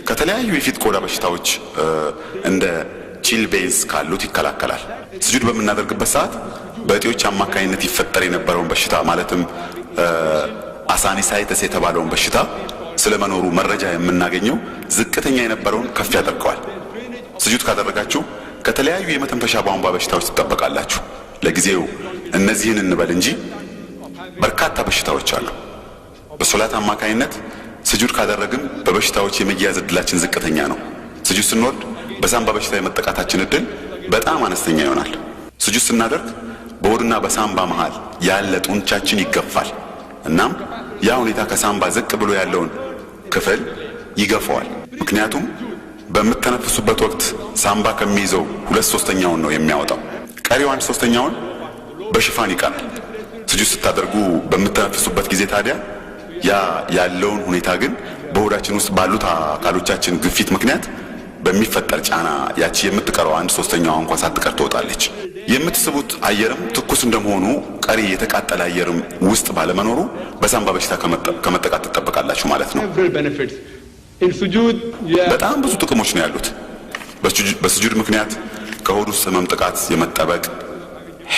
ከተለያዩ የፊት ቆዳ በሽታዎች እንደ ቺልቤንስ ካሉት ይከላከላል። ስጁድ በምናደርግበት ሰዓት በእጢዎች አማካይነት ይፈጠር የነበረውን በሽታ ማለትም አሳኒሳይተስ የተባለውን በሽታ ስለመኖሩ መረጃ የምናገኘው ዝቅተኛ የነበረውን ከፍ ያደርገዋል። ስጁድ ካደረጋችሁ ከተለያዩ የመተንፈሻ ቧንቧ በሽታዎች ትጠበቃላችሁ። ለጊዜው እነዚህን እንበል እንጂ በርካታ በሽታዎች አሉ። በሶላት አማካይነት ስጁድ ካደረግን በበሽታዎች የመያዝ እድላችን ዝቅተኛ ነው። ስጁድ ስንወርድ በሳምባ በሽታ የመጠቃታችን እድል በጣም አነስተኛ ይሆናል። ስጁድ ስናደርግ በሆድና በሳምባ መሃል ያለ ጡንቻችን ይገፋል። እናም ያ ሁኔታ ከሳምባ ዝቅ ብሎ ያለውን ክፍል ይገፋዋል። ምክንያቱም በምትተነፍሱበት ወቅት ሳምባ ከሚይዘው 2/3ኛውን ነው የሚያወጣው። ቀሪው 1/3ኛውን በሽፋን ይቀራል። ስጁድ ስታደርጉ በምትተነፍሱበት ጊዜ ታዲያ ያ ያለውን ሁኔታ ግን በሆዳችን ውስጥ ባሉት አካሎቻችን ግፊት ምክንያት በሚፈጠር ጫና ያቺ የምትቀረው 1/3ኛዋ እንኳን ሳትቀር ትወጣለች። የምትስቡት አየርም ትኩስ እንደመሆኑ ቀሪ የተቃጠለ አየርም ውስጥ ባለመኖሩ በሳምባ በሽታ ከመጠቃት ትጠበቃላችሁ ማለት ነው። በጣም ብዙ ጥቅሞች ነው ያሉት። በስጁድ ምክንያት ከሆድ ውስጥ ህመም ጥቃት የመጠበቅ፣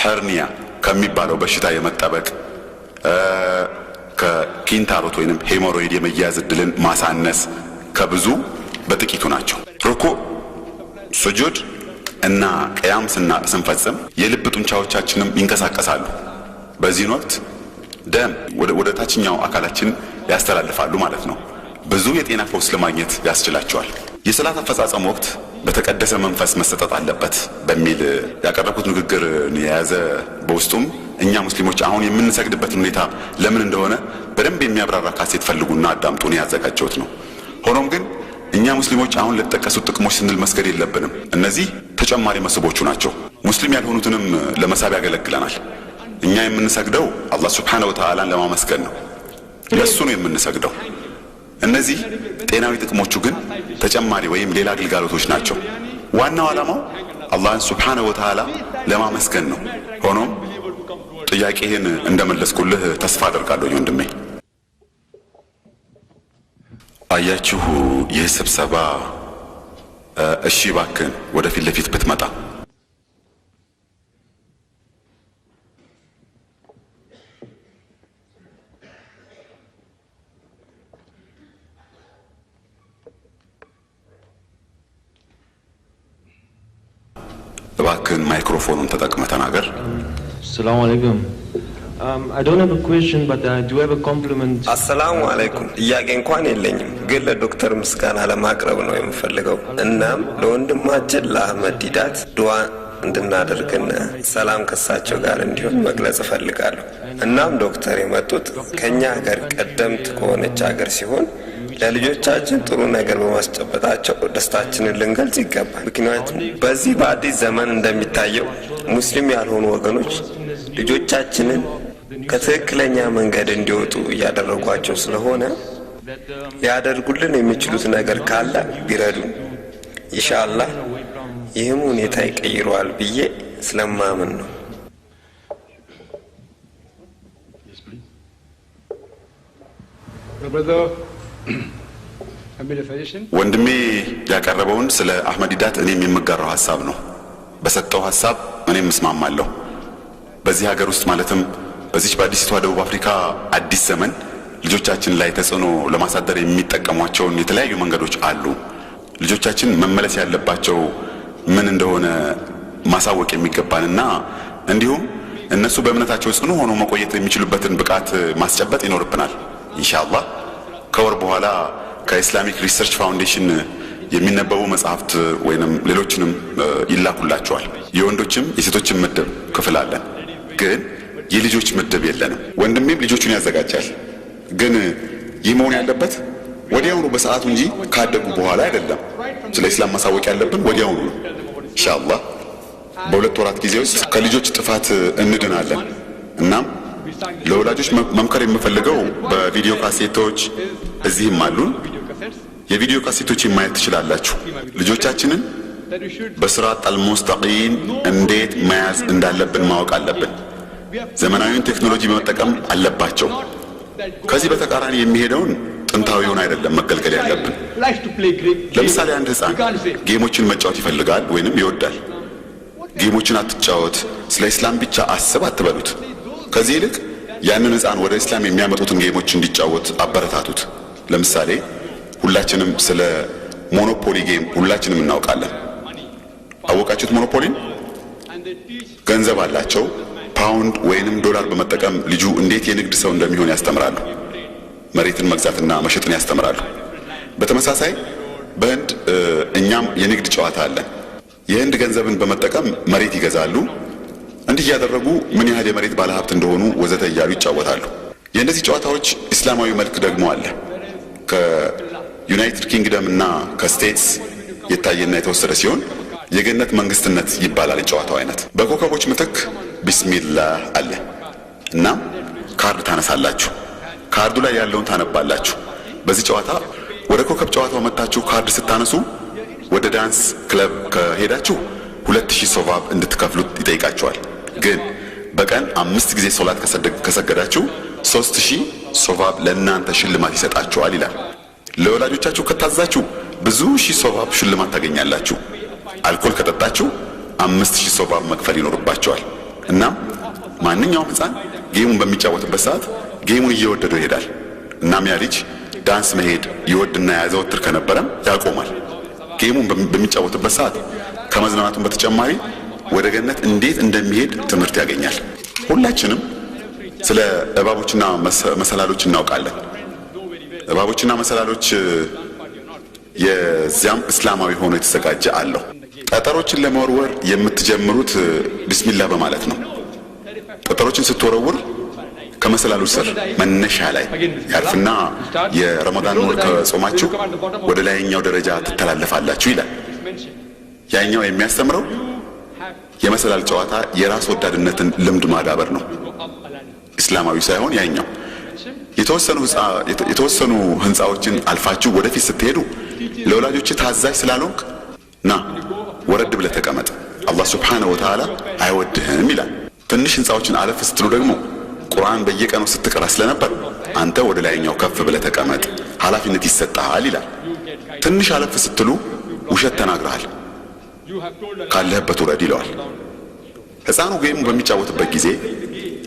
ሄርኒያ ከሚባለው በሽታ የመጠበቅ፣ ከኪንታሮት ወይንም ሄሞሮይድ የመያዝ እድልን ማሳነስ ከብዙ በጥቂቱ ናቸው። ሩኩዕ፣ ስጁድ እና ቅያም ስንፈጽም የልብ ጡንቻዎቻችንም ይንቀሳቀሳሉ። በዚህን ወቅት ደም ወደ ታችኛው አካላችን ያስተላልፋሉ ማለት ነው። ብዙ የጤና ፈውስ ለማግኘት ያስችላቸዋል። የሰላት አፈጻጸም ወቅት በተቀደሰ መንፈስ መሰጠት አለበት በሚል ያቀረብኩት ንግግር የያዘ በውስጡም እኛ ሙስሊሞች አሁን የምንሰግድበትን ሁኔታ ለምን እንደሆነ በደንብ የሚያብራራ ካሴት ፈልጉና አዳምጡን ያዘጋጀሁት ነው። ሆኖም ግን እኛ ሙስሊሞች አሁን ለተጠቀሱት ጥቅሞች ስንል መስገድ የለብንም። እነዚህ ተጨማሪ መስቦቹ ናቸው። ሙስሊም ያልሆኑትንም ለመሳብ ያገለግለናል። እኛ የምንሰግደው አላህ ሱብሓነሁ ወተዓላን ለማመስገን ነው። ለሱ ነው የምንሰግደው። እነዚህ ጤናዊ ጥቅሞቹ ግን ተጨማሪ ወይም ሌላ አገልጋሎቶች ናቸው። ዋናው ዓላማው አላህን ሱብሓነሁ ወተዓላ ለማመስገን ነው። ሆኖም ጥያቄህን እንደመለስኩልህ ተስፋ አደርጋለሁ ወንድሜ። አያችሁ ይህ ስብሰባ እሺ ባክን ወደፊት ለፊት ብትመጣ ባክን ማይክሮፎኑን ተጠቅመህ ተናገር። ሰላም አለይኩም። I don't have a question but I do have a compliment. አሰላሙ አለይኩም። ጥያቄ እንኳን የለኝም ግን ለዶክተር ምስጋና ለማቅረብ ነው የምፈልገው። እናም ለወንድማችን ለአህመድ ዲዳት ዱዓ እንድናደርግና ሰላም ከሳቸው ጋር እንዲሆን መግለጽ እፈልጋለሁ። እናም ዶክተር የመጡት ከኛ ሀገር ቀደምት ከሆነች ሀገር ሲሆን ለልጆቻችን ጥሩ ነገር በማስጨበጣቸው ደስታችንን ልንገልጽ ይገባል። ምክንያቱም በዚህ በአዲስ ዘመን እንደሚታየው ሙስሊም ያልሆኑ ወገኖች ልጆቻችንን ከትክክለኛ መንገድ እንዲወጡ እያደረጓቸው ስለሆነ ሊያደርጉልን የሚችሉት ነገር ካለ ቢረዱን ኢንሻአላህ ይህም ሁኔታ ይቀይረዋል ብዬ ስለማምን ነው። ወንድሜ ያቀረበውን ስለ አህመድ ዲዳት እኔም የምጋራው ሐሳብ ነው። በሰጠው ሐሳብ እኔም እስማማለሁ። በዚህ ሀገር ውስጥ ማለትም በዚህ በአዲስቷ ደቡብ አፍሪካ አዲስ ዘመን ልጆቻችን ላይ ተጽዕኖ ለማሳደር የሚጠቀሟቸውን የተለያዩ መንገዶች አሉ። ልጆቻችን መመለስ ያለባቸው ምን እንደሆነ ማሳወቅ የሚገባንና እንዲሁም እነሱ በእምነታቸው ጽኑ ሆነው መቆየት የሚችሉበትን ብቃት ማስጨበጥ ይኖርብናል። ኢንሻአላህ ከወር በኋላ ከኢስላሚክ ሪሰርች ፋውንዴሽን የሚነበቡ መጽሐፍት ወይንም ሌሎችንም ይላኩላቸዋል። የወንዶችም የሴቶችም ምድብ ክፍል አለን፣ ግን የልጆች ምድብ የለንም። ወንድሜም ልጆቹን ያዘጋጃል፣ ግን ይህ መሆን ያለበት ወዲያውኑ በሰዓቱ እንጂ ካደጉ በኋላ አይደለም። ስለ ኢስላም ማሳወቅ ያለብን ወዲያውኑ ነው። ኢንሻአላህ በሁለት ወራት ጊዜ ውስጥ ከልጆች ጥፋት እንድናለን። እናም ለወላጆች መምከር የምፈልገው በቪዲዮ ካሴቶች እዚህም አሉን፣ የቪዲዮ ካሴቶችን ማየት ትችላላችሁ። ልጆቻችንን በስራጥ አልሙስተቂም እንዴት መያዝ እንዳለብን ማወቅ አለብን። ዘመናዊውን ቴክኖሎጂ በመጠቀም አለባቸው። ከዚህ በተቃራኒ የሚሄደውን ጥንታዊውን አይደለም መገልገል ያለብን። ለምሳሌ አንድ ህፃን ጌሞችን መጫወት ይፈልጋል ወይንም ይወዳል። ጌሞችን አትጫወት፣ ስለ ኢስላም ብቻ አስብ አትበሉት። ከዚህ ይልቅ ያንን ህፃን ወደ ኢስላም የሚያመጡትን ጌሞች እንዲጫወት አበረታቱት። ለምሳሌ ሁላችንም ስለ ሞኖፖሊ ጌም ሁላችንም እናውቃለን። አወቃችሁት? ሞኖፖሊን ገንዘብ አላቸው። ፓውንድ ወይንም ዶላር በመጠቀም ልጁ እንዴት የንግድ ሰው እንደሚሆን ያስተምራሉ። መሬትን መግዛትና መሸጥን ያስተምራሉ። በተመሳሳይ በህንድ እኛም የንግድ ጨዋታ አለን። የህንድ ገንዘብን በመጠቀም መሬት ይገዛሉ። እንዲህ ያደረጉ ምን ያህል የመሬት ባለሀብት እንደሆኑ ወዘተ እያሉ ይጫወታሉ። የእነዚህ ጨዋታዎች እስላማዊ መልክ ደግሞ አለ። ከዩናይትድ ኪንግደም እና ከስቴትስ የታየና የተወሰደ ሲሆን የገነት መንግስትነት ይባላል የጨዋታው አይነት። በኮከቦች ምትክ ቢስሚላህ አለ። እናም ካርድ ታነሳላችሁ። ካርዱ ላይ ያለውን ታነባላችሁ። በዚህ ጨዋታ ወደ ኮከብ ጨዋታው መጣችሁ ካርድ ስታነሱ ወደ ዳንስ ክለብ ከሄዳችሁ 2000 ሶቫብ እንድትከፍሉት ይጠይቃቸዋል። ግን በቀን 5 ጊዜ ሶላት ከሰገዳችሁ 3000 ሶቫብ ለእናንተ ሽልማት ይሰጣችኋል ይላል። ለወላጆቻችሁ ከታዛችሁ ብዙ ሺህ ሶቫብ ሽልማት ታገኛላችሁ። አልኮል ከጠጣችሁ 5000 ሶቫብ መክፈል ይኖርባቸዋል። እናም ማንኛውም ሕፃን ጌሙን በሚጫወትበት ሰዓት ጌሙን እየወደደው ይሄዳል። እናም ያ ልጅ ዳንስ መሄድ ይወድና ያዘወትር ከነበረም ያቆማል። ጌሙን በሚጫወትበት ሰዓት ከመዝናናቱን በተጨማሪ ወደ ገነት እንዴት እንደሚሄድ ትምህርት ያገኛል። ሁላችንም ስለ እባቦችና መሰላሎች እናውቃለን። እባቦችና መሰላሎች የዚያም እስላማዊ ሆኖ የተዘጋጀ አለው። ጠጠሮችን ለመወርወር የምትጀምሩት ቢስሚላህ በማለት ነው። ጠጠሮችን ስትወረውር ከመሰላሉ ስር መነሻ ላይ ያርፍና የረመዳን ወር ከጾማችሁ ወደ ላይኛው ደረጃ ትተላለፋላችሁ ይላል። ያኛው የሚያስተምረው የመሰላል ጨዋታ የራስ ወዳድነትን ልምድ ማዳበር ነው፣ እስላማዊ ሳይሆን ያኛው። የተወሰኑ ህንፃዎችን አልፋችሁ ወደፊት ስትሄዱ ለወላጆች ታዛዥ ስላልሆንክ ና ወረድ ብለህ ተቀመጥ፣ አላህ ሱብሓነሁ ወተዓላ አይወድህም ይላል። ትንሽ ህንፃዎችን አለፍ ስትሉ ደግሞ ቁርአን በየቀኑ ስትቀራ ስለነበር አንተ ወደ ላይኛው ከፍ ብለህ ተቀመጥ፣ ኃላፊነት ይሰጣል ይላል። ትንሽ አለፍ ስትሉ ውሸት ተናግረሃል፣ ካለህበት ውረድ ይለዋል። ሕፃኑ ጌሙ በሚጫወትበት ጊዜ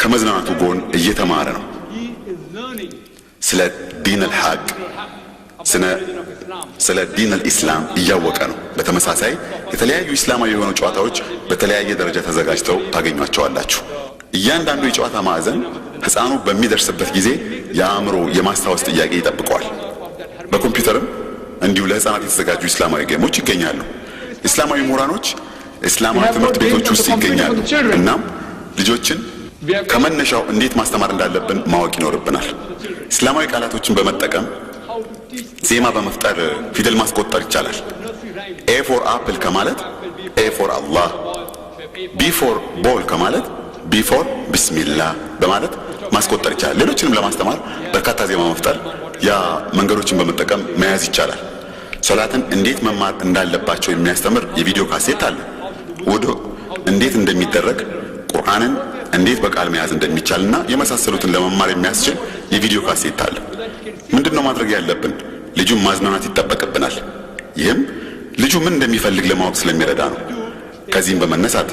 ከመዝናናቱ ጎን እየተማረ ነው። ስለ ዲን አልሐቅ ስለ ዲን አልኢስላም እያወቀ ነው። በተመሳሳይ የተለያዩ እስላማዊ የሆኑ ጨዋታዎች በተለያየ ደረጃ ተዘጋጅተው ታገኟቸዋላችሁ። እያንዳንዱ የጨዋታ ማዕዘን ሕፃኑ በሚደርስበት ጊዜ የአእምሮ የማስታወስ ጥያቄ ይጠብቀዋል። በኮምፒውተርም እንዲሁ ለሕፃናት የተዘጋጁ እስላማዊ ጌሞች ይገኛሉ። እስላማዊ ምሁራኖች እስላማዊ ትምህርት ቤቶች ውስጥ ይገኛሉ። እናም ልጆችን ከመነሻው እንዴት ማስተማር እንዳለብን ማወቅ ይኖርብናል። እስላማዊ ቃላቶችን በመጠቀም ዜማ በመፍጠር ፊደል ማስቆጠር ይቻላል። ኤ ፎር አፕል ከማለት ኤ ፎር አላህ፣ ቢ ፎር ቦል ከማለት ቢ ፎር ቢስሚላህ በማለት ማስቆጠር ይቻላል። ሌሎችንም ለማስተማር በርካታ ዜማ መፍጠር ያ መንገዶችን በመጠቀም መያዝ ይቻላል። ሶላትን እንዴት መማር እንዳለባቸው የሚያስተምር የቪዲዮ ካሴት አለ። ውዱእ እንዴት እንደሚደረግ፣ ቁርአንን እንዴት በቃል መያዝ እንደሚቻልና የመሳሰሉትን ለመማር የሚያስችል የቪዲዮ ካሴት አለ። ምንድነው ማድረግ ያለብን? ልጁን ማዝናናት ይጠበቅብናል። ይህም ልጁ ምን እንደሚፈልግ ለማወቅ ስለሚረዳ ነው። ከዚህም በመነሳት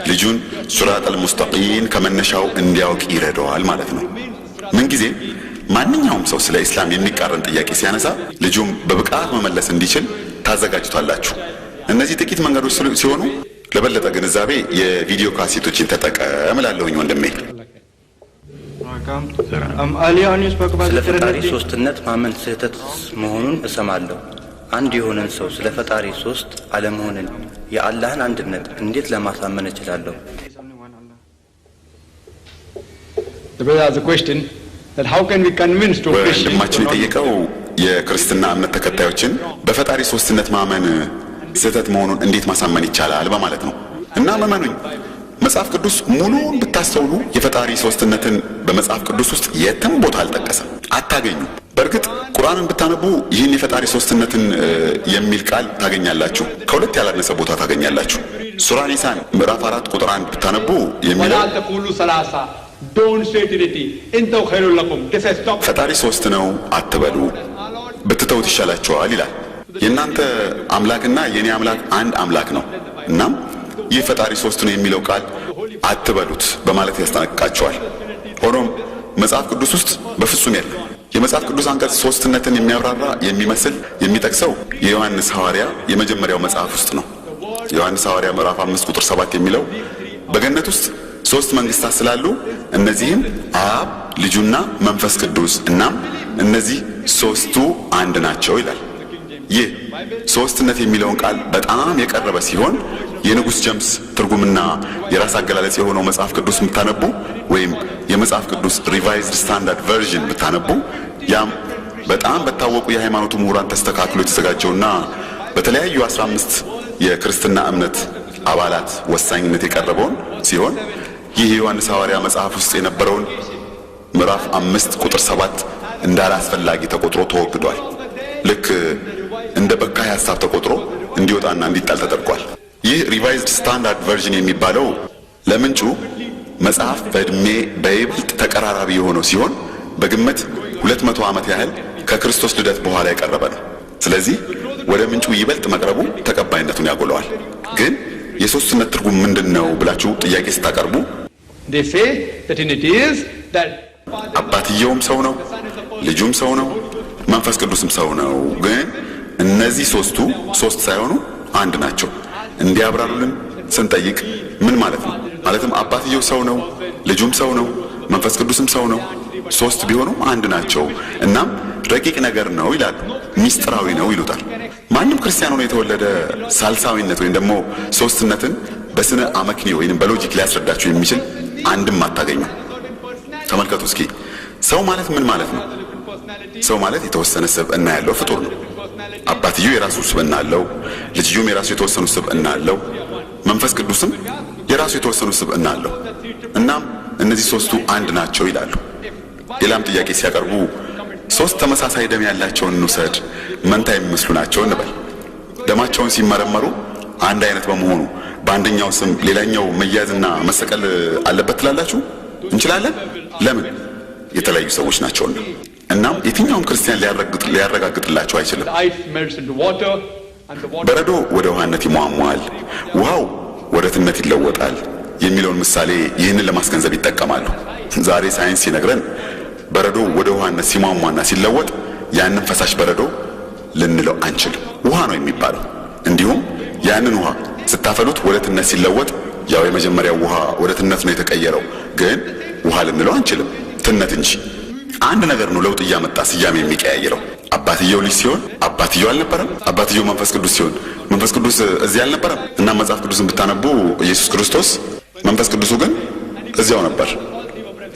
ልጁን ሱራጠል ሙስተቂም ከመነሻው እንዲያውቅ ይረዳዋል ማለት ነው። ምንጊዜ ማንኛውም ሰው ስለ እስላም የሚቃረን ጥያቄ ሲያነሳ ልጁም በብቃት መመለስ እንዲችል ታዘጋጅቷላችሁ። እነዚህ ጥቂት መንገዶች ሲሆኑ ለበለጠ ግንዛቤ የቪዲዮ ካሴቶችን ተጠቀም እላለሁኝ ወንድሜ። ስለ ፈጣሪ ሶስትነት ማመን ስህተት መሆኑን እሰማለሁ። አንድ የሆነን ሰው ስለ ፈጣሪ ሶስት አለመሆንን የአላህን አንድነት እንዴት ለማሳመን እችላለሁ? ወንድማችን የጠየቀው የክርስትና እምነት ተከታዮችን በፈጣሪ ሶስትነት ማመን ስህተት መሆኑን እንዴት ማሳመን ይቻላል በማለት ነው። እና መመኑኝ መጽሐፍ ቅዱስ ሙሉውን ብታስተውሉ የፈጣሪ ሶስትነትን በመጽሐፍ ቅዱስ ውስጥ የትም ቦታ አልጠቀሰም፣ አታገኙ። በእርግጥ ቁርአንን ብታነቡ ይህን የፈጣሪ ሶስትነትን የሚል ቃል ታገኛላችሁ፣ ከሁለት ያላነሰ ቦታ ታገኛላችሁ። ሱራ ኒሳን ምዕራፍ 4 ቁጥር 1 ብታነቡ የሚለው ፈጣሪ ሶስት ነው አትበሉ፣ ብትተውት ይሻላችኋል ይላል። የእናንተ አምላክና የኔ አምላክ አንድ አምላክ ነው። እናም ይህ ፈጣሪ ሶስት ነው የሚለው ቃል አትበሉት በማለት ያስጠነቅቃቸዋል። ሆኖም መጽሐፍ ቅዱስ ውስጥ በፍጹም የለም። የመጽሐፍ ቅዱስ አንቀጽ ሶስትነትን የሚያብራራ የሚመስል የሚጠቅሰው የዮሐንስ ሐዋርያ የመጀመሪያው መጽሐፍ ውስጥ ነው። ዮሐንስ ሐዋርያ ምዕራፍ 5 ቁጥር 7 የሚለው በገነት ውስጥ ሶስት መንግስታት ስላሉ እነዚህም አብ፣ ልጁና መንፈስ ቅዱስ እናም እነዚህ ሶስቱ አንድ ናቸው ይላል። ይህ ሶስትነት የሚለውን ቃል በጣም የቀረበ ሲሆን የንጉስ ጀምስ ትርጉምና የራስ አገላለጽ የሆነው መጽሐፍ ቅዱስ ብታነቡ ወይም የመጽሐፍ ቅዱስ ሪቫይዝድ ስታንዳርድ ቨርዥን ብታነቡ ያም በጣም በታወቁ የሃይማኖቱ ምሁራን ተስተካክሎ የተዘጋጀውና በተለያዩ 15 የክርስትና እምነት አባላት ወሳኝነት የቀረበውን ሲሆን ይህ የዮሐንስ ሐዋርያ መጽሐፍ ውስጥ የነበረውን ምዕራፍ 5 ቁጥር 7 እንዳላስፈላጊ ተቆጥሮ ተወግዷል። ልክ እንደ በካይ ሐሳብ ተቆጥሮ እንዲወጣና እንዲጣል ተደርጓል። ይህ ሪቫይዝድ ስታንዳርድ ቨርዥን የሚባለው ለምንጩ መጽሐፍ በእድሜ በይበልጥ ተቀራራቢ የሆነው ሲሆን በግምት 200 ዓመት ያህል ከክርስቶስ ልደት በኋላ የቀረበ ነው። ስለዚህ ወደ ምንጩ ይበልጥ መቅረቡ ተቀባይነቱን ያጎለዋል። ግን የሶስትነት ትርጉም ምንድነው ብላችሁ ጥያቄ ስታቀርቡ አባትየውም ሰው ነው፣ ልጁም ሰው ነው፣ መንፈስ ቅዱስም ሰው ነው። ግን እነዚህ ሶስቱ ሶስት ሳይሆኑ አንድ ናቸው እንዲያብራሩልን ስንጠይቅ ምን ማለት ነው? ማለትም አባትየው ሰው ነው፣ ልጁም ሰው ነው፣ መንፈስ ቅዱስም ሰው ነው፣ ሶስት ቢሆኑም አንድ ናቸው። እናም ረቂቅ ነገር ነው ይላሉ፣ ሚስጥራዊ ነው ይሉታል። ማንም ክርስቲያን ሆኖ የተወለደ ሳልሳዊነት ወይም ደግሞ ሶስትነትን በስነ አመክንዮ ወይም በሎጂክ ሊያስረዳቸው የሚችል አንድም አታገኙ። ተመልከቱ እስኪ ሰው ማለት ምን ማለት ነው? ሰው ማለት የተወሰነ ስብዕና ያለው ፍጡር ነው። አባትየው የራሱ ስብዕና አለው፣ ልጅየውም የራሱ የተወሰኑ ስብዕና አለው፣ መንፈስ ቅዱስም የራሱ የተወሰኑ ስብዕና አለው። እናም እነዚህ ሶስቱ አንድ ናቸው ይላሉ። ሌላም ጥያቄ ሲያቀርቡ ሶስት ተመሳሳይ ደም ያላቸውን እንውሰድ፣ መንታ የሚመስሉ ናቸው እንበል። ደማቸውን ሲመረመሩ አንድ አይነት በመሆኑ በአንደኛው ስም ሌላኛው መያዝና መሰቀል አለበት ትላላችሁ? እንችላለን። ለምን? የተለያዩ ሰዎች ናቸውና። እናም የትኛውም ክርስቲያን ሊያረጋግጥላቸው አይችልም። በረዶ ወደ ውሃነት ይሟሟል፣ ውሃው ወደ ትነት ይለወጣል የሚለውን ምሳሌ ይህንን ለማስገንዘብ ይጠቀማሉ። ዛሬ ሳይንስ ሲነግረን በረዶ ወደ ውሃነት ሲሟሟና ሲለወጥ ያንን ፈሳሽ በረዶ ልንለው አንችልም፣ ውሃ ነው የሚባለው። እንዲሁም ያንን ውሃ ስታፈሉት ወደ ትነት ሲለወጥ ያው የመጀመሪያው ውሃ ወደ ትነት ነው የተቀየረው፣ ግን ውሃ ልንለው አንችልም፣ ትነት እንጂ። አንድ ነገር ነው ለውጥ እያመጣ ስያሜ የሚቀያየረው። አባትየው ልጅ ሲሆን አባትየው አልነበረም፣ አባትየው መንፈስ ቅዱስ ሲሆን መንፈስ ቅዱስ እዚህ አልነበረም። እና መጽሐፍ ቅዱስን ብታነቡ ኢየሱስ ክርስቶስ መንፈስ ቅዱሱ ግን እዚያው ነበር።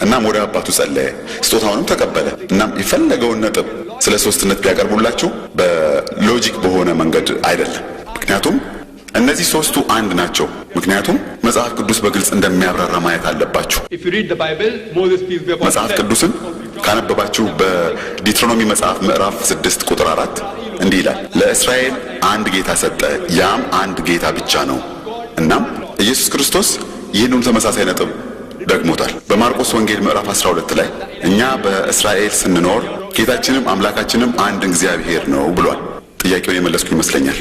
እናም ወደ አባቱ ጸለየ፣ ስጦታውንም ተቀበለ። እናም የፈለገውን ነጥብ ስለ ሶስትነት ቢያቀርቡላችሁ በሎጂክ በሆነ መንገድ አይደለም። ምክንያቱም እነዚህ ሶስቱ አንድ ናቸው። ምክንያቱም መጽሐፍ ቅዱስ በግልጽ እንደሚያብራራ ማየት አለባችሁ። መጽሐፍ ቅዱስን ካነበባችሁ በዲትሮኖሚ መጽሐፍ ምዕራፍ 6 ቁጥር 4 እንዲህ ይላል፣ ለእስራኤል አንድ ጌታ ሰጠ፣ ያም አንድ ጌታ ብቻ ነው። እናም ኢየሱስ ክርስቶስ ይህንን ተመሳሳይ ነጥብ ደግሞታል። በማርቆስ ወንጌል ምዕራፍ 12 ላይ እኛ በእስራኤል ስንኖር ጌታችንም አምላካችንም አንድ እግዚአብሔር ነው ብሏል። ጥያቄውን የመለስኩ ይመስለኛል።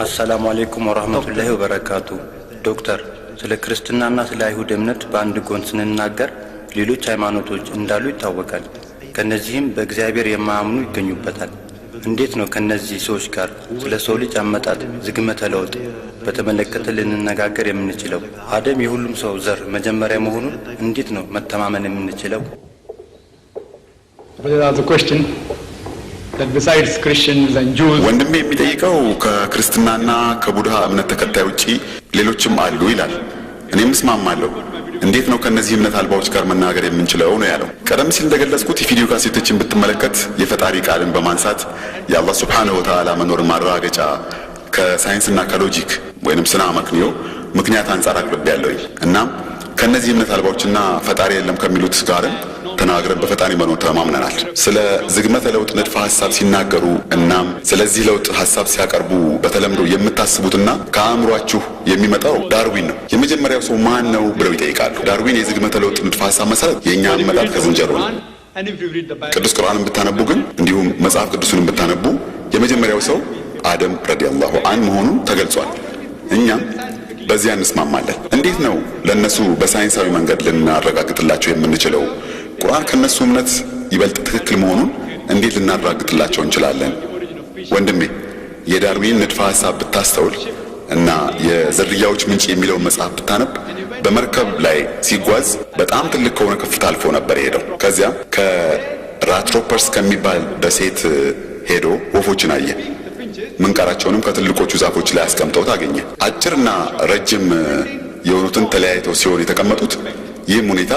አሰላሙ አለይኩም ወራህመቱላሂ ወበረካቱ። ዶክተር፣ ስለ ክርስትናና ስለ አይሁድ እምነት በአንድ ጎን ስንናገር ሌሎች ሃይማኖቶች እንዳሉ ይታወቃል። ከነዚህም በእግዚአብሔር የማያምኑ ይገኙበታል። እንዴት ነው ከነዚህ ሰዎች ጋር ስለ ሰው ልጅ አመጣጥ ዝግመተ ለውጥ በተመለከተ ልንነጋገር የምንችለው? አደም የሁሉም ሰው ዘር መጀመሪያ መሆኑን እንዴት ነው መተማመን የምንችለው? ወንድሜ የሚጠይቀው ከክርስትናና ከቡድሃ እምነት ተከታይ ውጪ ሌሎችም አሉ ይላል። እኔም እስማማለሁ። እንዴት ነው ከነዚህ እምነት አልባዎች ጋር መናገር የምንችለው ነው ያለው። ቀደም ሲል እንደገለጽኩት የቪዲዮ ካሴቶችን ብትመለከት የፈጣሪ ቃልን በማንሳት የአላህ ሱብሓነሁ ወተዓላ መኖር ማረጋገጫ ከሳይንስና ከሎጂክ ወይንም ስነ አመክንዮ ምክንያት አንጻር አቅርቤያለሁ። እናም ከነዚህ እምነት አልባዎችና ፈጣሪ የለም ከሚሉት ጋርም ተናግረን በፈጣሪ መኖር ተማምነናል። ስለ ዝግመተ ለውጥ ንድፈ ሐሳብ ሲናገሩ እናም ስለዚህ ለውጥ ሐሳብ ሲያቀርቡ በተለምዶ የምታስቡትና ከአእምሯችሁ የሚመጣው ዳርዊን ነው። የመጀመሪያው ሰው ማን ነው ብለው ይጠይቃሉ። ዳርዊን የዝግመተ ለውጥ ንድፈ ሐሳብ መሰረት የኛ አመጣጥ ከዝንጀሮ ነው። ቅዱስ ቁርአንን ብታነቡ ግን እንዲሁም መጽሐፍ ቅዱስን ብታነቡ የመጀመሪያው ሰው አደም ረዲየላሁ ዐንሁ መሆኑን ተገልጿል። እኛም በዚያ እንስማማለን። እንዴት ነው ለነሱ በሳይንሳዊ መንገድ ልናረጋግጥላቸው የምንችለው? ቁርአን ከነሱ እምነት ይበልጥ ትክክል መሆኑን እንዴት ልናረጋግጥላቸው እንችላለን? ወንድሜ የዳርዊን ንድፈ ሐሳብ ብታስተውል እና የዝርያዎች ምንጭ የሚለውን መጽሐፍ ብታነብ በመርከብ ላይ ሲጓዝ በጣም ትልቅ ከሆነ ከፍታ አልፎ ነበር የሄደው። ከዚያ ከራትሮፐርስ ከሚባል ደሴት ሄዶ ወፎችን አየ። ምንቃራቸውንም ከትልቆቹ ዛፎች ላይ አስቀምጠው ታገኘ። አጭርና ረጅም የሆኑትን ተለያይተው ሲሆን የተቀመጡት ይህም ሁኔታ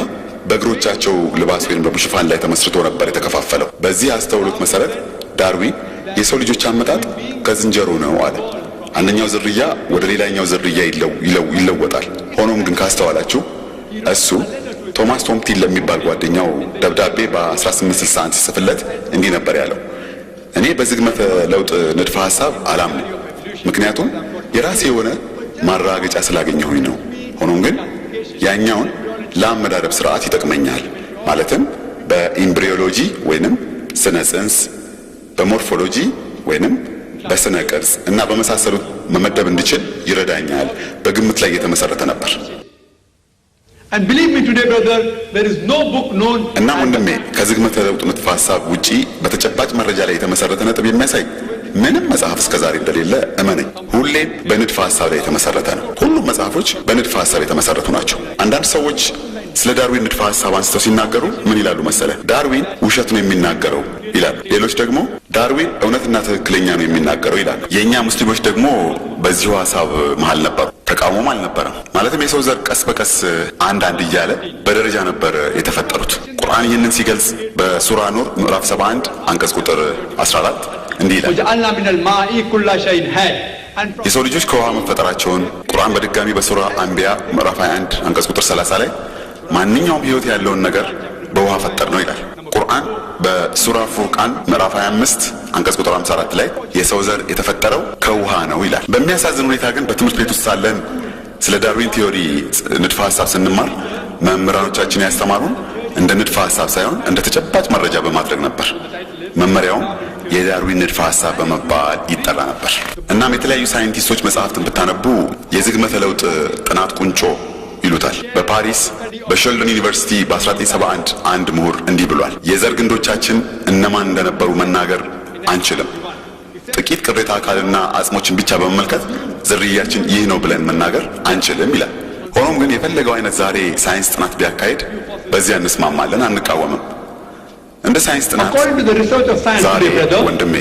በእግሮቻቸው ልባስ ወይም በሽፋን ላይ ተመስርቶ ነበር የተከፋፈለው። በዚህ አስተውሎት መሰረት ዳርዊን የሰው ልጆች አመጣጥ ከዝንጀሮ ነው አለ። አንደኛው ዝርያ ወደ ሌላኛው ዝርያ ይለወጣል። ሆኖም ግን ካስተዋላችሁ እሱ ቶማስ ቶምቲን ለሚባል ጓደኛው ደብዳቤ በ1861 ሲጽፍለት እንዲህ ነበር ያለው፣ እኔ በዝግመተ ለውጥ ንድፈ ሐሳብ አላምንም። ምክንያቱም የራሴ የሆነ ማረጋገጫ ስላገኘሁኝ ነው። ሆኖም ግን ያኛውን ለአመዳደብ ስርዓት ይጠቅመኛል። ማለትም በኢምብሪዮሎጂ ወይንም ስነ ጽንስ፣ በሞርፎሎጂ ወይንም በስነ ቅርጽ እና በመሳሰሉት መመደብ እንድችል ይረዳኛል። በግምት ላይ የተመሰረተ ነበር። And believe me today, brother, there is no book known. እና ወንድሜ ከዝግመተ ለውጥ ንድፈ ሐሳብ ውጪ በተጨባጭ መረጃ ላይ የተመሰረተ ነጥብ የሚያሳይ ምንም መጽሐፍ እስከዛሬ እንደሌለ እመነኝ። ሁሌም በንድፈ ሐሳብ ላይ የተመሰረተ ነው። ሁሉም መጽሐፎች በንድፈ ሐሳብ የተመሰረቱ ናቸው። አንዳንድ ሰዎች ስለ ዳርዊን ንድፈ ሐሳብ አንስተው ሲናገሩ ምን ይላሉ መሰለ? ዳርዊን ውሸት ነው የሚናገረው ይላሉ። ሌሎች ደግሞ ዳርዊን እውነትና ትክክለኛ ነው የሚናገረው ይላሉ። የኛ ሙስሊሞች ደግሞ በዚሁ ሐሳብ መሃል ነበሩ። ተቃውሞም አልነበረም። ማለትም የሰው ዘር ቀስ በቀስ አንድ እያለ በደረጃ ነበር የተፈጠሩት። ቁርአን ይህንን ሲገልጽ በሱራ ኑር ምዕራፍ 71 አንቀጽ ቁጥር 14 እንዲህ ይላል፣ وجعلنا من الماء كل شيء حي። የሰው ልጆች ከውሃ መፈጠራቸውን ቁርአን በድጋሚ በሱራ አንቢያ ምዕራፍ 21 አንቀጽ ቁጥር 30 ላይ ማንኛውም ህይወት ያለውን ነገር በውሃ ፈጠር ነው ይላል። ቁርአን በሱራ ፉርቃን ምዕራፍ 25 አንቀጽ ቁጥር 54 ላይ የሰው ዘር የተፈጠረው ከውሃ ነው ይላል። በሚያሳዝን ሁኔታ ግን በትምህርት ቤት ውስጥ ሳለን ስለ ዳርዊን ቲዮሪ ንድፈ ሐሳብ ስንማር መምህራኖቻችን ያስተማሩን እንደ ንድፈ ሐሳብ ሳይሆን እንደ ተጨባጭ መረጃ በማድረግ ነበር። መመሪያውም የዳርዊን ንድፈ ሐሳብ በመባል ይጠራ ነበር። እናም የተለያዩ ሳይንቲስቶች መጽሐፍትን ብታነቡ የዝግመተ ለውጥ ጥናት ቁንጮ ይሉታል። በፓሪስ በሸልደን ዩኒቨርሲቲ በ1971 አንድ ምሁር እንዲህ ብሏል፣ የዘር ግንዶቻችን እነማን እንደነበሩ መናገር አንችልም። ጥቂት ቅሬታ አካልና አጽሞችን ብቻ በመመልከት ዝርያችን ይህ ነው ብለን መናገር አንችልም ይላል። ሆኖም ግን የፈለገው አይነት ዛሬ ሳይንስ ጥናት ቢያካሄድ በዚያ እንስማማለን፣ አንቃወምም። እንደ ሳይንስ ጥናት ዛሬ ወንድሜ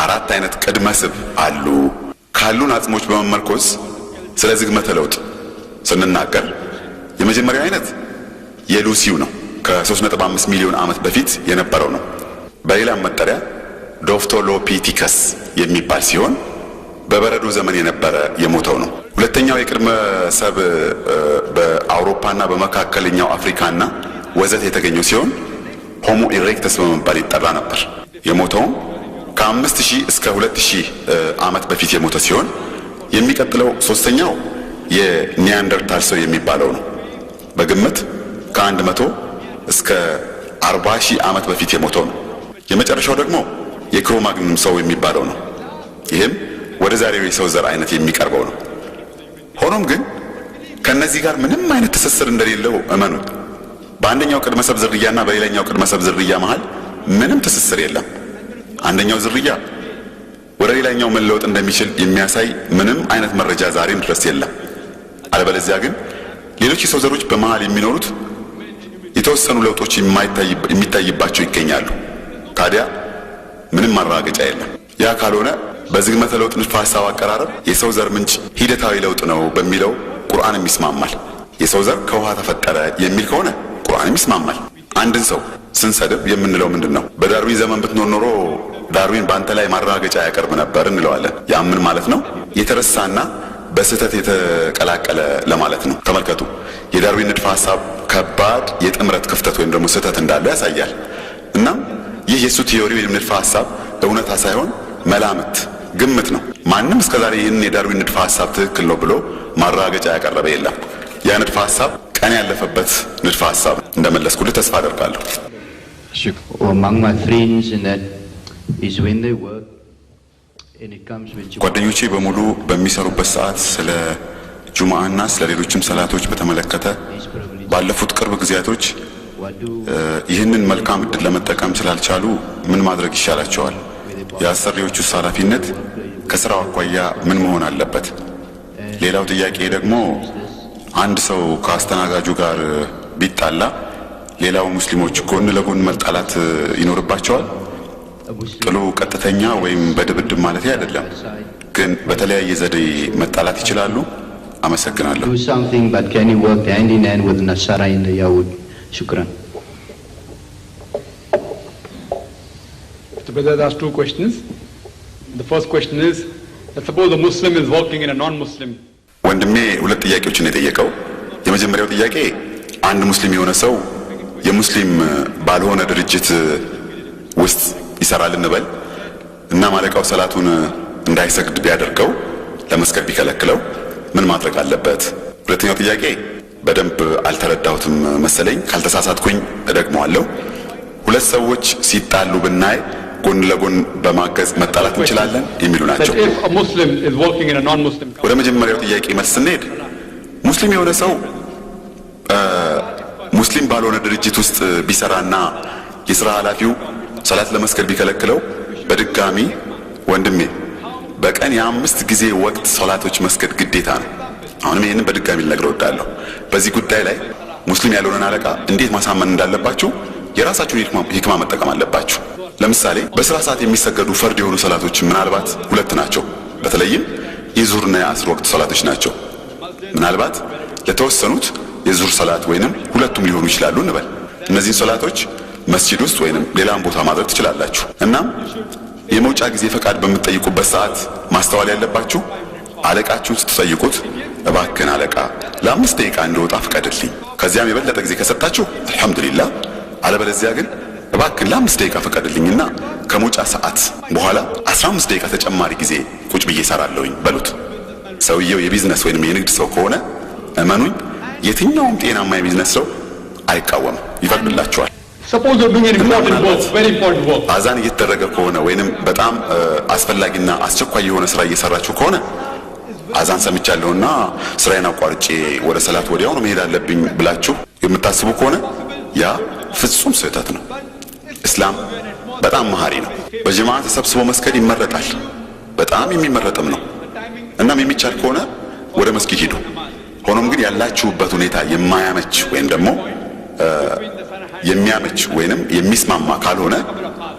4 አይነት ቅድመ ስብ አሉ። ካሉን አጽሞች በመመርኮዝ ስለ ዝግመተ ለውጥ ስንናገር የመጀመሪያው አይነት የሉሲው ነው። ከ3.5 ሚሊዮን ዓመት በፊት የነበረው ነው። በሌላም መጠሪያ ዶፍቶሎፒቲከስ የሚባል ሲሆን በበረዶ ዘመን የነበረ የሞተው ነው። ሁለተኛው የቅድመ ሰብ በአውሮፓና በመካከለኛው አፍሪካና ወዘት የተገኘው ሲሆን ሆሞ ኢሬክተስ በመባል ይጠራ ነበር። የሞተውም ከ5000 እስከ 2000 ዓመት በፊት የሞተ ሲሆን የሚቀጥለው ሶስተኛው የኒያንደርታል ሰው የሚባለው ነው። በግምት ከ100 እስከ 40,000 ዓመት በፊት የሞተው ነው። የመጨረሻው ደግሞ የክሮማግንም ሰው የሚባለው ነው። ይህም ወደ ዛሬው የሰው ዘር አይነት የሚቀርበው ነው። ሆኖም ግን ከነዚህ ጋር ምንም አይነት ትስስር እንደሌለው እመኑ። በአንደኛው ቅድመ ሰብ ዝርያና በሌላኛው ቅድመ ሰብ ዝርያ መሃል ምንም ትስስር የለም። አንደኛው ዝርያ ወደ ሌላኛው መለወጥ እንደሚችል የሚያሳይ ምንም አይነት መረጃ ዛሬም ድረስ የለም። አለበለዚያ ግን ሌሎች የሰው ዘሮች በመሃል የሚኖሩት የተወሰኑ ለውጦች የሚታይባቸው ይገኛሉ። ታዲያ ምንም ማረጋገጫ የለም። ያ ካልሆነ በዝግመተ ለውጥ ንድፈ ሐሳብ አቀራረብ የሰው ዘር ምንጭ ሂደታዊ ለውጥ ነው በሚለው ቁርአንም ይስማማል። የሰው ዘር ከውሃ ተፈጠረ የሚል ከሆነ ቁርአንም ይስማማል። አንድን ሰው ስንሰድብ የምንለው ምንድነው? በዳርዊን ዘመን ብትኖር ኖሮ ዳርዊን በአንተ ላይ ማረጋገጫ ያቀርብ ነበር እንለዋለን። ያ ምን ማለት ነው? የተረሳና በስህተት የተቀላቀለ ለማለት ነው። ተመልከቱ፣ የዳርዊን ንድፈ ሐሳብ ከባድ የጥምረት ክፍተት ወይም ደግሞ ስህተት እንዳለው ያሳያል። እናም ይህ የሱ ቲዮሪ ወይም ንድፈ ሐሳብ እውነታ ሳይሆን መላምት፣ ግምት ነው። ማንም እስከዛሬ ይህን የዳርዊን ንድፈ ሐሳብ ትክክል ነው ብሎ ማረጋገጫ ያቀረበ የለም። ያ ንድፈ ሐሳብ ቀን ያለፈበት ንድፈ ሐሳብ እንደመለስኩልህ ተስፋ አደርጋለሁ። ጓደኞቼ በሙሉ በሚሰሩበት ሰዓት ስለ ጁምዓና ስለ ሌሎችም ሰላቶች በተመለከተ ባለፉት ቅርብ ጊዜያቶች ይህንን መልካም እድል ለመጠቀም ስላልቻሉ ምን ማድረግ ይሻላቸዋል? የአሰሪዎቹ ኃላፊነት ከስራው አኳያ ምን መሆን አለበት? ሌላው ጥያቄ ደግሞ አንድ ሰው ከአስተናጋጁ ጋር ቢጣላ ሌላው ሙስሊሞች ጎን ለጎን መጣላት ይኖርባቸዋል? ጥሉ ቀጥተኛ ወይም በድብድብ ማለት አይደለም፣ ግን በተለያየ ዘዴ መጣላት ይችላሉ። አመሰግናለሁ። Brother asked 2 questions. The first question is that suppose a Muslim is working in a non-Muslim. ወንድሜ ሁለት ጥያቄዎችን የጠየቀው። የመጀመሪያው ጥያቄ አንድ ሙስሊም የሆነ ሰው የሙስሊም ባልሆነ ድርጅት ውስጥ ይሰራል እንበል። እና አለቃው ሰላቱን እንዳይሰግድ ቢያደርገው ለመስገድ ቢከለክለው ምን ማድረግ አለበት? ሁለተኛው ጥያቄ በደንብ አልተረዳሁትም መሰለኝ፣ ካልተሳሳትኩኝ እደግመዋለሁ። ሁለት ሰዎች ሲጣሉ ብናይ ጎን ለጎን በማገዝ መጣላት እንችላለን የሚሉ ናቸው። ወደ መጀመሪያው ጥያቄ መልስ ስንሄድ ሙስሊም የሆነ ሰው ሙስሊም ባልሆነ ድርጅት ውስጥ ቢሰራና የሥራ ኃላፊው ሰላት ለመስገድ ቢከለክለው በድጋሚ ወንድሜ በቀን የ5 ጊዜ ወቅት ሶላቶች መስገድ ግዴታ ነው። አሁንም ይሄንን በድጋሚ ልነግረው እወዳለሁ። በዚህ ጉዳይ ላይ ሙስሊም ያልሆነን አለቃ እንዴት ማሳመን እንዳለባችሁ የራሳችሁን ሂክማ መጠቀም አለባችሁ። ለምሳሌ በስራ ሰዓት የሚሰገዱ ፈርድ የሆኑ ሰላቶች ምናልባት 2 ናቸው። በተለይም የዙህርና የአስር ወቅት ሰላቶች ናቸው። ምናልባት ለተወሰኑት የዙህር ሰላት ወይንም ሁለቱም ሊሆኑ ይችላሉ እንበል። እነዚህን ሰላቶች መስጂድ ውስጥ ወይንም ሌላም ቦታ ማድረግ ትችላላችሁ። እናም የመውጫ ጊዜ ፈቃድ በምትጠይቁበት ሰዓት ማስተዋል ያለባችሁ አለቃችሁን ስትጠይቁት እባክህን አለቃ ለ5 ደቂቃ እንደወጣ ፍቀድልኝ፣ ከዚያም የበለጠ ጊዜ ከሰጣችሁ አልহামዱሊላህ፣ አለበለዚያ ግን እባክህን ለ5 ደቂቃ ፍቀድልኝና ከመውጫ ሰዓት በኋላ 15 ደቂቃ ተጨማሪ ጊዜ ቁጭ ብዬ እሰራለሁኝ በሉት። ሰውየው የቢዝነስ ወይንም የንግድ ሰው ከሆነ እመኑኝ የትኛውም ጤናማ የቢዝነስ ሰው አይቃወምም፣ ይፈቅድላችኋል። አዛን እየተደረገ ከሆነ ወይንም በጣም አስፈላጊና አስቸኳይ የሆነ ስራ እየሰራችሁ ከሆነ አዛን ሰምቻለሁና ስራዬን አቋርጬ ወደ ሰላት ወዲያውኑ መሄድ አለብኝ ብላችሁ የምታስቡ ከሆነ ያ ፍጹም ስህተት ነው። እስላም በጣም መሐሪ ነው። በጀማዓ ተሰብስቦ መስገድ ይመረጣል፣ በጣም የሚመረጥም ነው። እናም የሚቻል ከሆነ ወደ መስጊድ ሂዱ። ሆኖም ግን ያላችሁበት ሁኔታ የማያመች ወይም ደግሞ የሚያመች ወይንም የሚስማማ ካልሆነ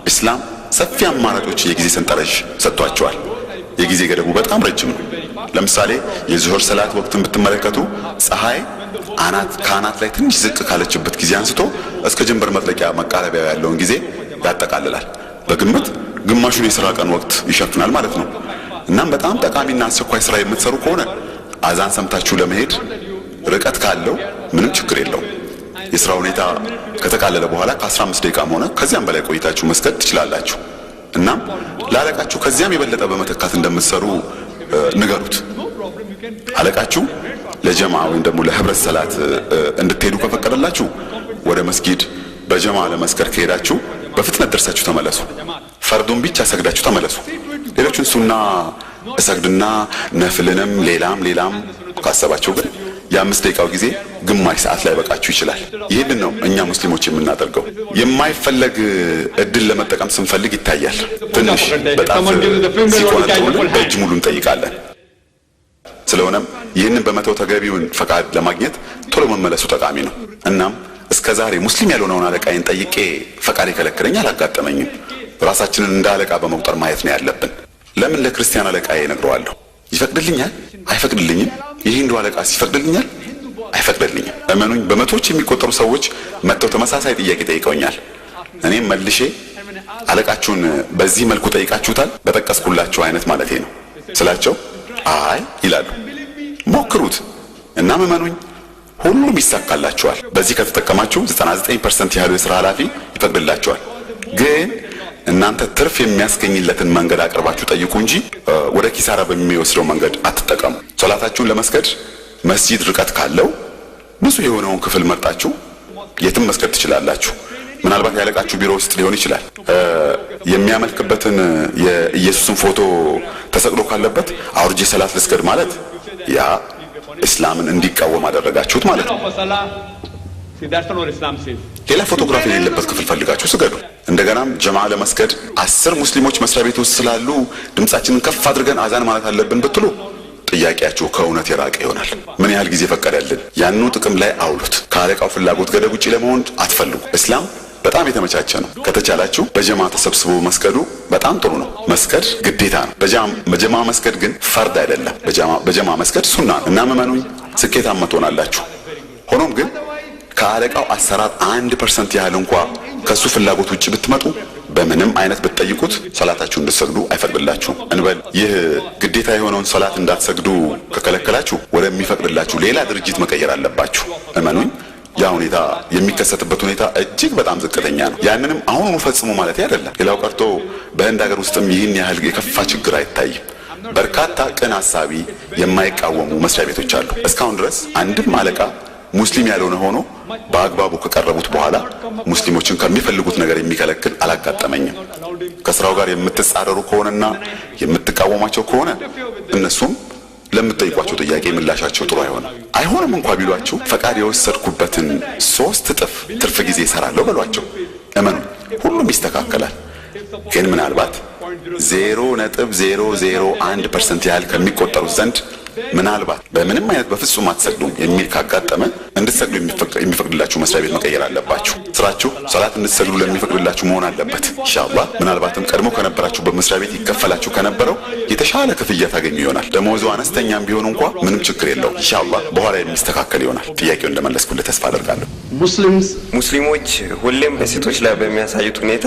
እስላም ሰፊ አማራጮች የጊዜ ሰንጠረዥ ሰጥቷቸዋል። የጊዜ ገደቡ በጣም ረጅም ነው። ለምሳሌ የዙህር ሰላት ወቅትን ብትመለከቱ ፀሐይ ከአናት ላይ ትንሽ ዝቅ ካለችበት ጊዜ አንስቶ እስከ ጀንበር መጥለቂያ መቃረቢያ ያለውን ጊዜ ያጠቃልላል። በግምት ግማሹን የሥራ ቀን ወቅት ይሸፍናል ማለት ነው። እናም በጣም ጠቃሚና አስቸኳይ ስራ የምትሰሩ ከሆነ አዛን ሰምታችሁ ለመሄድ ርቀት ካለው ምንም ችግር የለውም። የሥራ ሁኔታ ከተቃለለ በኋላ ከ15 ደቂቃም ሆነ ከዚያም በላይ ቆይታችሁ መስገድ ትችላላችሁ። እናም ለአለቃችሁ ከዚያም የበለጠ በመተካት እንደምትሰሩ ንገሩት። አለቃችሁ ለጀማ ወይም ደግሞ ለህብረት ሰላት እንድትሄዱ ከፈቀደላችሁ ወደ መስጊድ በጀማ ለመስገድ ከሄዳችሁ በፍጥነት ደርሳችሁ ተመለሱ። ፈርዱን ብቻ ሰግዳችሁ ተመለሱ። ሌሎችን ሱና እሰግድና ነፍልንም ሌላም ካሰባችሁ ግን የ5 ደቂቃው ጊዜ ግማሽ ሰዓት ላይ በቃችሁ ይችላል። ይሄንን ነው እኛ ሙስሊሞች የምናደርገው። የማይፈለግ እድል ለመጠቀም ስንፈልግ ይታያል። ትንሽ በጣም ሲቆነጥሩልን በእጅ ሙሉ እንጠይቃለን። ስለሆነም ይህንን በመተው ተገቢውን ፈቃድ ለማግኘት ቶሎ መመለሱ ጠቃሚ ነው። እናም እስከዛሬ ሙስሊም ያልሆነውን አለቃዬን ጠይቄ ፈቃድ የከለከለኝ አላጋጠመኝም። ራሳችንን እንደ አለቃ በመቁጠር ማየት ነው ያለብን። ለምን ለክርስቲያን አለቃዬ እነግረዋለሁ? ይፈቅድልኛል? አይፈቅድልኝም? የሂንዱ አለቃ ይፈቅድልኛል? አይፈቅድልኝም? እመኑኝ በመቶዎች የሚቆጠሩ ሰዎች መጥተው ተመሳሳይ ጥያቄ ጠይቀውኛል። እኔም መልሼ አለቃችሁን በዚህ መልኩ ጠይቃችሁታል? በጠቀስኩላችሁ አይነት ማለቴ ነው ስላቸው አይ ይላሉ። ሞክሩት እና እመኑኝ ሁሉም ይሳካላችኋል። በዚህ ከተጠቀማችሁ 99% ያህሉ የሥራ ኃላፊ ይፈቅድላችኋል። ግን እናንተ ትርፍ የሚያስገኝለትን መንገድ አቅርባችሁ ጠይቁ እንጂ ወደ ኪሳራ በሚወስደው መንገድ አትጠቀሙ። ሶላታችሁን ለመስገድ መስጂድ ርቀት ካለው ንጹህ የሆነውን ክፍል መርጣችሁ የትም መስገድ ትችላላችሁ። ምናልባት ያለቃችሁ ቢሮ ውስጥ ሊሆን ይችላል። የሚያመልክበትን የኢየሱስን ፎቶ ተሰቅሎ ካለበት አውርጄ ሰላት ልስገድ ማለት ያ እስላምን እንዲቃወም አደረጋችሁት ማለት ነው። ሌላ ፎቶግራፍ የሌለበት ክፍል ፈልጋችሁ ስገዱ። እንደገናም ጀማዓ ለመስገድ 10 ሙስሊሞች መስሪያ ቤት ውስጥ ስላሉ ድምጻችንን ከፍ አድርገን አዛን ማለት አለብን ብትሉ ጥያቄያችሁ ከእውነት የራቀ ይሆናል። ምን ያህል ጊዜ ፈቀደልን? ያንኑ ጥቅም ላይ አውሉት። ከአለቃው ፍላጎት ገደብ ውጪ ለመሆን አትፈልጉ። እስላም በጣም የተመቻቸ ነው። ከተቻላችሁ በጀማዓ ተሰብስቦ መስገዱ በጣም ጥሩ ነው። መስገድ ግዴታ ነው። በጀማዓ መስገድ ግን ፈርድ አይደለም። በጀማዓ መስገድ ሱና ነው። እና እመኑኝ ስኬታማ ትሆናላችሁ። ሆኖም ግን ከአለቃው አሰራር 1% ያህል እንኳ ከሱ ፍላጎት ውጪ ብትመጡ በምንም አይነት ብትጠይቁት ሰላታችሁን እንድትሰግዱ አይፈቅድላችሁም። እንበል ይህ ግዴታ የሆነውን ሰላት እንዳትሰግዱ ከከለከላችሁ ወደሚፈቅድላችሁ ሌላ ድርጅት መቀየር አለባችሁ። እመኑኝ ያ ሁኔታ የሚከሰትበት ሁኔታ እጅግ በጣም ዝቅተኛ ነው። ያንንም አሁኑኑ ፈጽሙ ማለት አይደለም። ሌላው ቀርቶ በህንድ ሀገር ውስጥም ይህን ያህል የከፋ ችግር አይታይም። በርካታ ቅን ሐሳቢ የማይቃወሙ መስሪያ ቤቶች አሉ። እስካሁን ድረስ አንድም አለቃ ሙስሊም ያልሆነ ሆኖ በአግባቡ ከቀረቡት በኋላ ሙስሊሞችን ከሚፈልጉት ነገር የሚከለክል አላጋጠመኝም። ከስራው ጋር የምትጻረሩ ከሆነና የምትቃወማቸው ከሆነ እነሱም ለምትጠይቋቸው ጥያቄ ምላሻቸው ጥሩ አይሆንም እንኳ ቢሏችሁ ፈቃድ የወሰድኩበትን 3 እጥፍ ትርፍ ጊዜ እሰራለሁ በሏቸው። እመኑ ሁሉም ይስተካከላል። ግን ምናልባት 0.001% ያህል ከሚቆጠሩት ዘንድ ምናልባት በምንም አይነት በፍጹም አትሰግዱም የሚል ካጋጠመ እንድትሰግዱ የሚፈቅድላችሁ መስሪያ ቤት መቀየር አለባችሁ። ስራችሁ ሰላት እንድትሰግዱ ለሚፈቅድላችሁ መሆን አለበት። ኢንሻአላህ ምናልባትም ቀድሞ ከነበራችሁበት መስሪያ ቤት ይከፈላችሁ ከነበረው የተሻለ ክፍያ ታገኙ ይሆናል። ደሞዙ አነስተኛም ቢሆን እንኳን ምንም ችግር የለውም። ኢንሻአላህ በኋላ የሚስተካከል ይሆናል። ጥያቄውን እንደመለስኩልህ ተስፋ አደርጋለሁ። ሙስሊሞች ሁሌም በሴቶች ላይ በሚያሳዩት ሁኔታ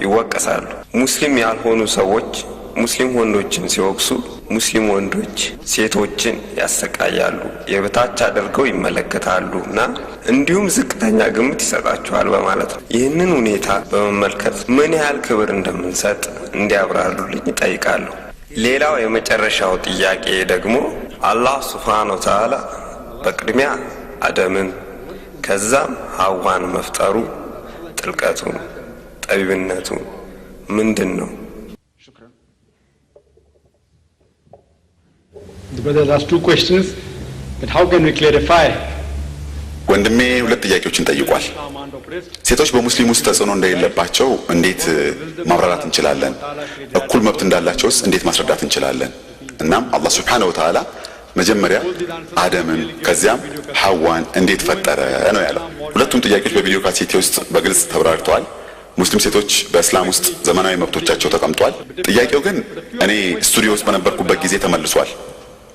ይወቀሳሉ። ሙስሊም ያልሆኑ ሰዎች ሙስሊም ወንዶችን ሲወቅሱ ሙስሊም ወንዶች ሴቶችን ያሰቃያሉ፣ የበታች አድርገው ይመለከታሉና እንዲሁም ዝቅተኛ ግምት ይሰጣቸዋል በማለት ነው። ይህንን ሁኔታ በመመልከት ምን ያህል ክብር እንደምንሰጥ እንዲያብራሩልኝ ይጠይቃሉ። ሌላው የመጨረሻው ጥያቄ ደግሞ አላህ ሱብሓነሁ ወተዓላ በቅድሚያ አደምን ከዛም ሐዋን መፍጠሩ ጥልቀቱ ጠቢብነቱ ምንድን ነው? But there are 2 questions, but how can we clarify? ወንድሜ 2 ጥያቄዎችን ጠይቋል። ሴቶች በሙስሊም ውስጥ ተጽዕኖ እንደሌለባቸው እንዴት ማብራራት እንችላለን? እኩል መብት እንዳላቸውስ እንዴት ማስረዳት እንችላለን? እናም አላህ Subhanahu Wa Ta'ala መጀመሪያ አደምን ከዚያም ሐዋን እንዴት ፈጠረ ነው ያለው። ሁለቱም ጥያቄዎች በቪዲዮ ካሴቴ ውስጥ በግልጽ ተብራርተዋል። ሙስሊም ሴቶች በእስላም ውስጥ ዘመናዊ መብቶቻቸው ተቀምጧል። ጥያቄው ግን እኔ ስቱዲዮ ውስጥ በነበርኩበት ጊዜ ተመልሷል።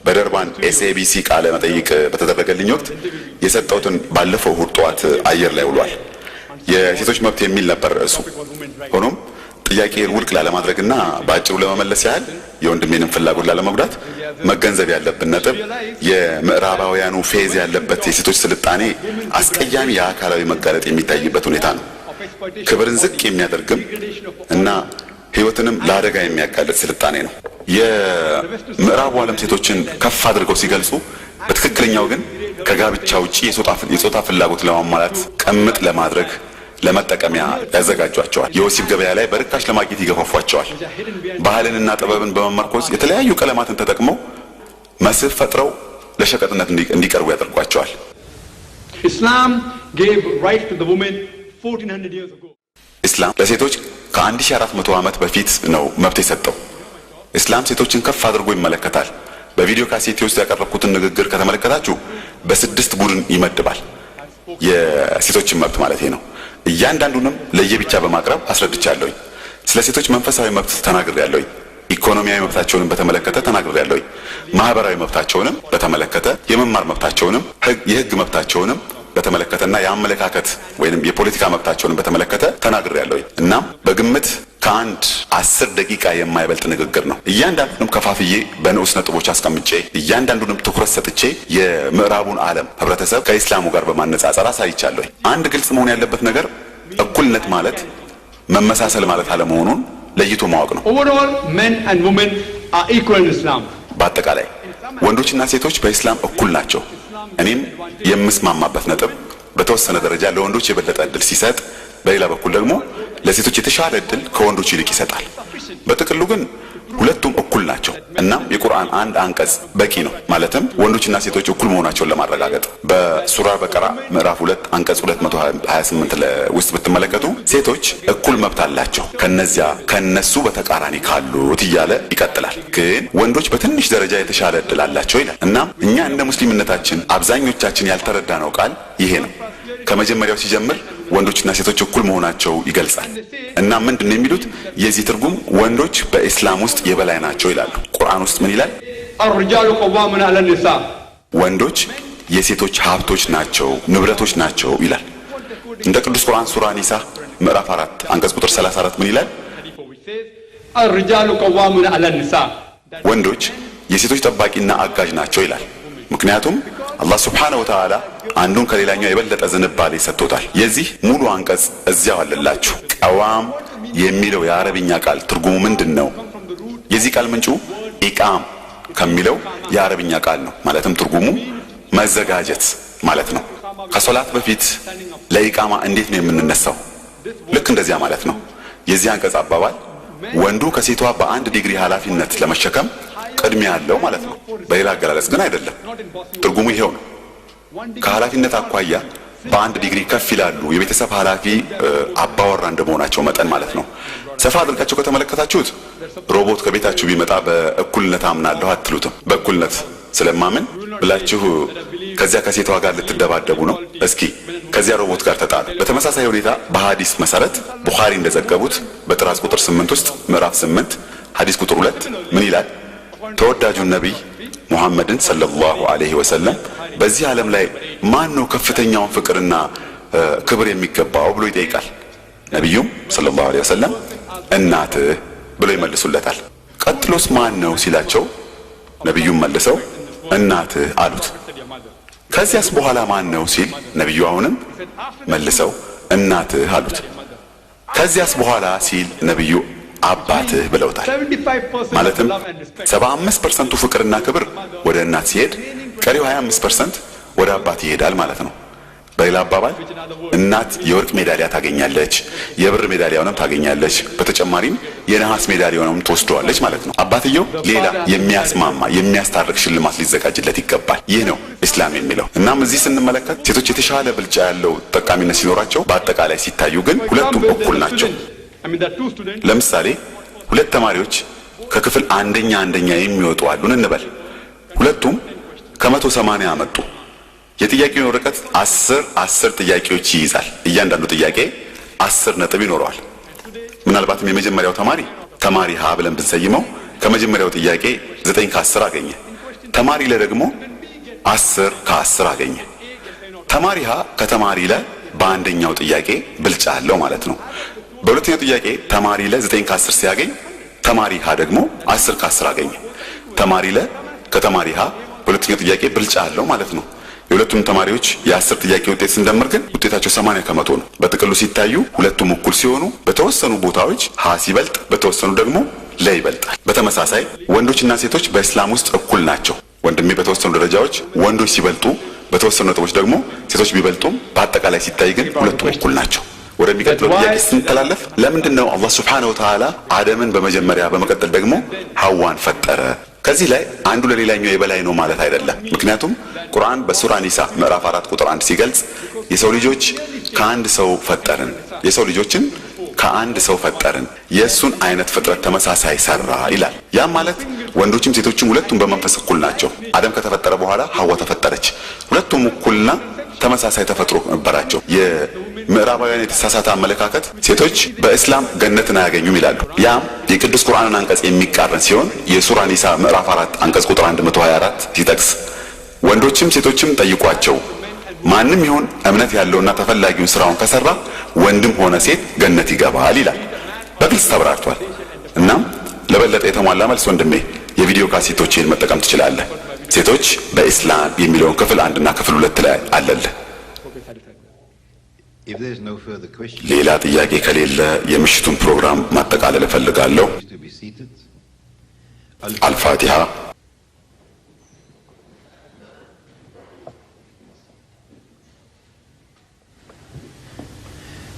በደርባን ኤስኤቢሲ ቃለ መጠይቅ በተደረገልኝ ወቅት የሰጠሁትን ባለፈው እሁድ ጠዋት አየር ላይ ውሏል። የሴቶች መብት የሚል ነበር እሱ። ሆኖም ጥያቄን ውድቅ ላለማድረግና በአጭሩ ለመመለስ ያህል የወንድሜንም ፍላጎት ላለመጉዳት መገንዘብ ያለብን ነጥብ የምዕራባውያኑ ፌዝ ያለበት የሴቶች ስልጣኔ አስቀያሚ የአካላዊ መጋለጥ የሚታይበት ሁኔታ ነው። ክብርን ዝቅ የሚያደርግም እና ህይወትንም ለአደጋ የሚያጋልጥ ስልጣኔ ነው። የምዕራቡ ዓለም ሴቶችን ከፍ አድርገው ሲገልጹ በትክክለኛው ግን ከጋብቻ ውጪ የጾታ ፍላጎት ለማሟላት ቅምጥ ለማድረግ ለመጠቀሚያ ያዘጋጇቸዋል። የወሲብ ገበያ ላይ በርካሽ ለማግኘት ይገፋፏቸዋል። ባህልንና ጥበብን በመመርኮዝ የተለያዩ ቀለማትን ተጠቅመው መስህብ ፈጥረው ለሸቀጥነት እንዲቀርቡ ያደርጓቸዋል። Islam gave rights to the women 1400 years ago. ኢስላም ለሴቶች ከ1400 ዓመት በፊት ነው መብት የሰጠው። ኢስላም ሴቶችን ከፍ አድርጎ ይመለከታል። በቪዲዮ ካሴቴ ውስጥ ያቀረብኩትን ንግግር ከተመለከታችሁ በ6 ቡድን ይመድባል። የሴቶችን መብት ማለት ነው። እያንዳንዱንም ለየብቻ በማቅረብ አስረድቻለሁኝ። ስለ ሴቶች መንፈሳዊ መብት ተናግሬያለሁኝ። ኢኮኖሚያዊ መብታቸውንም በተመለከተ ተናግሬያለሁኝ። ማህበራዊ መብታቸውንም በተመለከተ የመማር መብታቸውንም የህግ መብታቸውንም በተመለከተና የአመለካከት ወይንም የፖለቲካ መብታቸውን በተመለከተ ተናግሬያለሁኝ። እናም በግምት ከ10 ደቂቃ የማይበልጥ ንግግር ነው። እያንዳንዱንም ከፋፍዬ በንዑስ ነጥቦች አስቀምጬ እያንዳንዱንም ትኩረት ሰጥቼ የምዕራቡን ዓለም ህብረተሰብ ከኢስላሙ ጋር በማነጻጸር አሳይቻለሁኝ። አንድ ግልጽ መሆን ያለበት ነገር እኩልነት ማለት መመሳሰል ማለት አለመሆኑን ለይቶ ማወቅ ነው። Overall, men and women are equal in Islam. በአጠቃላይ ወንዶችና ሴቶች በኢስላም እኩል ናቸው። እኔም የምስማማበት ነጥብ በተወሰነ ደረጃ ለወንዶች የበለጠ እድል ሲሰጥ፣ በሌላ በኩል ደግሞ ለሴቶች የተሻለ እድል ከወንዶች ይልቅ ይሰጣል። በጥቅሉ ግን ሁለቱም እኩል ናቸው። እናም የቁርአን አንድ አንቀጽ በቂ ነው። ማለትም ወንዶችና ሴቶች እኩል መሆናቸውን ለማረጋገጥ በሱራ በቀራ ምዕራፍ 2 አንቀጽ 228 ውስጥ ብትመለከቱ ሴቶች እኩል መብት አላቸው ከነሱ በተቃራኒ ካሉት እያለ ይቀጥላል። ግን ወንዶች በትንሽ ደረጃ የተሻለ እድል አላቸው ይላል። እናም እኛ እንደ ሙስሊምነታችን አብዛኞቻችን ያልተረዳነው ቃል ይሄ ነው። ከመጀመሪያው ሲጀምር ወንዶችና ሴቶች እኩል መሆናቸው ይገልጻል። እና ምንድነው የሚሉት? የዚህ ትርጉም ወንዶች በእስላም ውስጥ የበላይ ናቸው ይላሉ። ቁርአን ውስጥ ምን ይላል? الرجال قوامون على النساء ወንዶች የሴቶች ሀብቶች ናቸው፣ ንብረቶች ናቸው ይላል። እንደ ቅዱስ ቁርአን ሱራ ኒሳ ምዕራፍ 4 አንቀጽ ቁጥር 34 ምን ይላል? الرجال قوامون على النساء ወንዶች የሴቶች ጠባቂና አጋዥ ናቸው ይላል። ምክንያቱም አላህ ሱብሓነሁ ወተዓላ አንዱን ከሌላኛው የበለጠ ዝንባሌ ሰጥቶታል። የዚህ ሙሉ አንቀጽ እዚያው አለላችሁ። ቀዋም የሚለው የአረብኛ ቃል ትርጉሙ ምንድነው? የዚህ ቃል ምንጩ ኢቃም ከሚለው የአረብኛ ቃል ነው። ማለትም ትርጉሙ መዘጋጀት ማለት ነው። ከሶላት በፊት ለኢቃማ እንዴት ነው የምንነሳው? ልክ እንደዚያ ማለት ነው። የዚህ አንቀጽ አባባል ወንዱ ከሴቷ በአንድ ዲግሪ ኃላፊነት ለመሸከም ቅድሚያ ያለው ማለት ነው። በሌላ አገላለጽ ግን አይደለም። ትርጉሙ ይሄው ነው። ከኃላፊነት አኳያ በአንድ ዲግሪ ከፍ ይላሉ የቤተሰብ ኃላፊ አባወራ እንደመሆናቸው መጠን ማለት ነው። ሰፋ አድርጋችሁ ከተመለከታችሁት ሮቦት ከቤታችሁ ቢመጣ በእኩልነት አምናለሁ አትሉትም። በእኩልነት ስለማምን ብላችሁ ከዚያ ከሴቷ ጋር ልትደባደቡ ነው። እስኪ ከዚያ ሮቦት ጋር ተጣሉ። በተመሳሳይ ሁኔታ በሐዲስ መሰረት ቡኻሪ እንደዘገቡት በጥራዝ ቁጥር 8 ውስጥ ምዕራፍ 8 ሐዲስ ቁጥር 2 ምን ይላል? ተወዳጁን ነቢይ ሙሐመድን ሰለላሁ ዐለይሂ ወሰለም በዚህ ዓለም ላይ ማን ነው ከፍተኛውን ፍቅርና ክብር የሚገባው ብሎ ይጠይቃል። ነቢዩም ሰለላሁ ዐለይሂ ወሰለም እናትህ ብሎ ይመልሱለታል። ቀጥሎስ ማን ነው ሲላቸው ነቢዩም መልሰው እናትህ አሉት። ከዚያስ በኋላ ማን ነው ሲል ነቢዩ አሁንም መልሰው እናትህ አሉት። ከዚያስ በኋላ ሲል ነቢዩ አባትህ ብለውታል። ማለትም 75% ፍቅርና ክብር ወደ እናት ሲሄድ ቀሪው 25% ወደ አባት ይሄዳል ማለት ነው። በሌላ አባባል እናት የወርቅ ሜዳሊያ ታገኛለች፣ የብር ሜዳሊያውንም ታገኛለች፣ በተጨማሪም የነሐስ ሜዳሊያውንም ትወስደዋለች ማለት ነው። አባትየው ሌላ የሚያስማማ የሚያስታርቅ ሽልማት ሊዘጋጅለት ይገባል። ይህ ነው እስላም የሚለው። እናም እዚህ ስንመለከት ሴቶች የተሻለ ብልጫ ያለው ጠቃሚነት ሲኖራቸው፣ በአጠቃላይ ሲታዩ ግን ሁለቱም እኩል ናቸው። ለምሳሌ ሁለት ተማሪዎች ከክፍል አንደኛ የሚወጡ አሉን እንበል። ሁለቱም ከ180 አመጡ። የጥያቄውን ወረቀት 10 ጥያቄዎች ይይዛል። እያንዳንዱ ጥያቄ 10 ነጥብ ይኖረዋል። ምናልባትም የመጀመሪያው ተማሪ ሀ ብለን ብንሰይመው ከመጀመሪያው ጥያቄ 9 ከ10 አገኘ። ተማሪ ለ ደግሞ 10 ከ10 አገኘ። ተማሪ ሀ ከተማሪ ለ በአንደኛው ጥያቄ ብልጫ አለው ማለት ነው። በሁለተኛው ጥያቄ ተማሪ ለ 9 ከ10 ሲያገኝ ተማሪ ሀ ደግሞ 10 ከ10 አገኘ። ተማሪ ለ ከተማሪ ሀ በሁለተኛው ጥያቄ ብልጫ አለው ማለት ነው። የሁለቱም ተማሪዎች የ10 ጥያቄ ውጤት ስንደምር ግን ውጤታቸው 80 ከመቶ ነው። በጥቅሉ ሲታዩ ሁለቱም እኩል ሲሆኑ በተወሰኑ ቦታዎች ሀ ሲበልጥ፣ በተወሰኑ ደግሞ ለ ይበልጣል። በተመሳሳይ ወንዶችና ሴቶች በእስላም ውስጥ እኩል ናቸው። ወንድሜ በተወሰኑ ደረጃዎች ወንዶች ሲበልጡ፣ በተወሰኑ ነጥቦች ደግሞ ሴቶች ቢበልጡም በአጠቃላይ ሲታይ ግን ሁለቱም እኩል ናቸው። ወደሚቀጥለው ጥያቄ ስንተላለፍ ለምንድን ነው አላህ ሱብሓነሁ ወተዓላ አደምን በመጀመሪያ በመቀጠል ደግሞ ሐዋን ፈጠረ? ከዚህ ላይ አንዱ ለሌላኛው የበላይ ነው ማለት አይደለም። ምክንያቱም ቁርአን በሱራ ኒሳ ምዕራፍ 4 ቁጥር 1 ሲገልጽ የሰው ልጆች ከአንድ ሰው ፈጠርን፣ የሰው ልጆችን ከአንድ ሰው ፈጠርን፣ የእሱን አይነት ፍጥረት ተመሳሳይ ሰራ ይላል። ያም ማለት ወንዶችም ሴቶችም ሁለቱም በመንፈስ እኩል ናቸው። አደም ከተፈጠረ በኋላ ሐዋ ተፈጠረች። ሁለቱም እኩልና ተመሳሳይ ተፈጥሮ ነበራቸው። የምዕራባውያን የተሳሳተ አመለካከት ሴቶች በእስላም ገነትን አያገኙም ይላሉ። ያም የቅዱስ ቁርአንን አንቀጽ የሚቃረን ሲሆን የሱራ ኒሳ ምዕራፍ 4 አንቀጽ ቁጥር 124 ሲጠቅስ ወንዶችም ሴቶችም ጠይቋቸው ማንም ይሁን እምነት ያለውና ተፈላጊውን ስራውን ከሰራ ወንድም ሆነ ሴት ገነት ይገባል ይላል። በግልጽ ተብራርቷል። እናም ለበለጠ የተሟላ መልስ ወንድሜ የቪዲዮ ካሴቶችን መጠቀም ትችላለህ። ሴቶች በእስላም የሚለውን ክፍል 1 እና ክፍል 2 ላይ አለልህ። ሌላ ጥያቄ ከሌለ የምሽቱን ፕሮግራም ማጠቃለል እፈልጋለሁ። አልፋቲሃ።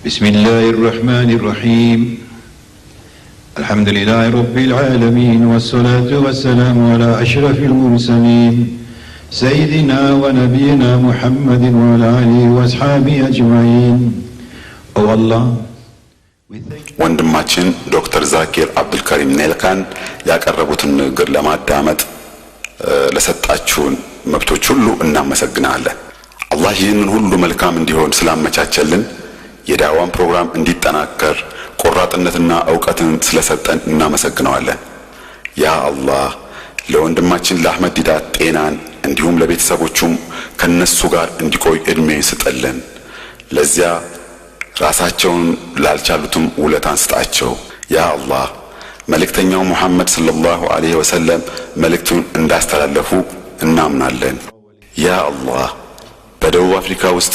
بسم الله الرحمن الرحيم الحمد لله رب العالمين والصلاة والسلام على أشرف المرسلين سيدنا ونبينا محمد وعلى آله وأصحابه أجمعين. Oh Allah, ወንድማችን ዶክተር ዛኪር አብዱልከሪም ኔልካን ያቀረቡትን ንግግር ለማዳመጥ ለሰጣችሁን መብቶች ሁሉ እናመሰግናለን። አላህ ይህንን ሁሉ መልካም እንዲሆን ስላመቻቸልን የዳዋን ፕሮግራም እንዲጠናከር ቆራጥነትና ዕውቀትን ስለሰጠን እናመሰግነዋለን። ያ አላህ ለወንድማችን ለአህመድ ዲዳት ጤናን እንዲሁም ለቤተሰቦቹም ከነሱ ጋር እንዲቆይ እድሜ ስጠልን። ለዚያ ራሳቸውን ላልቻሉትም ውለታን ስጣቸው። ያ አላህ መልእክተኛው ሙሐመድ ሰለላሁ ዐለይሂ ወሰለም መልእክቱን እንዳስተላለፉ እናምናለን። ያ አላህ በደቡብ አፍሪካ ውስጥ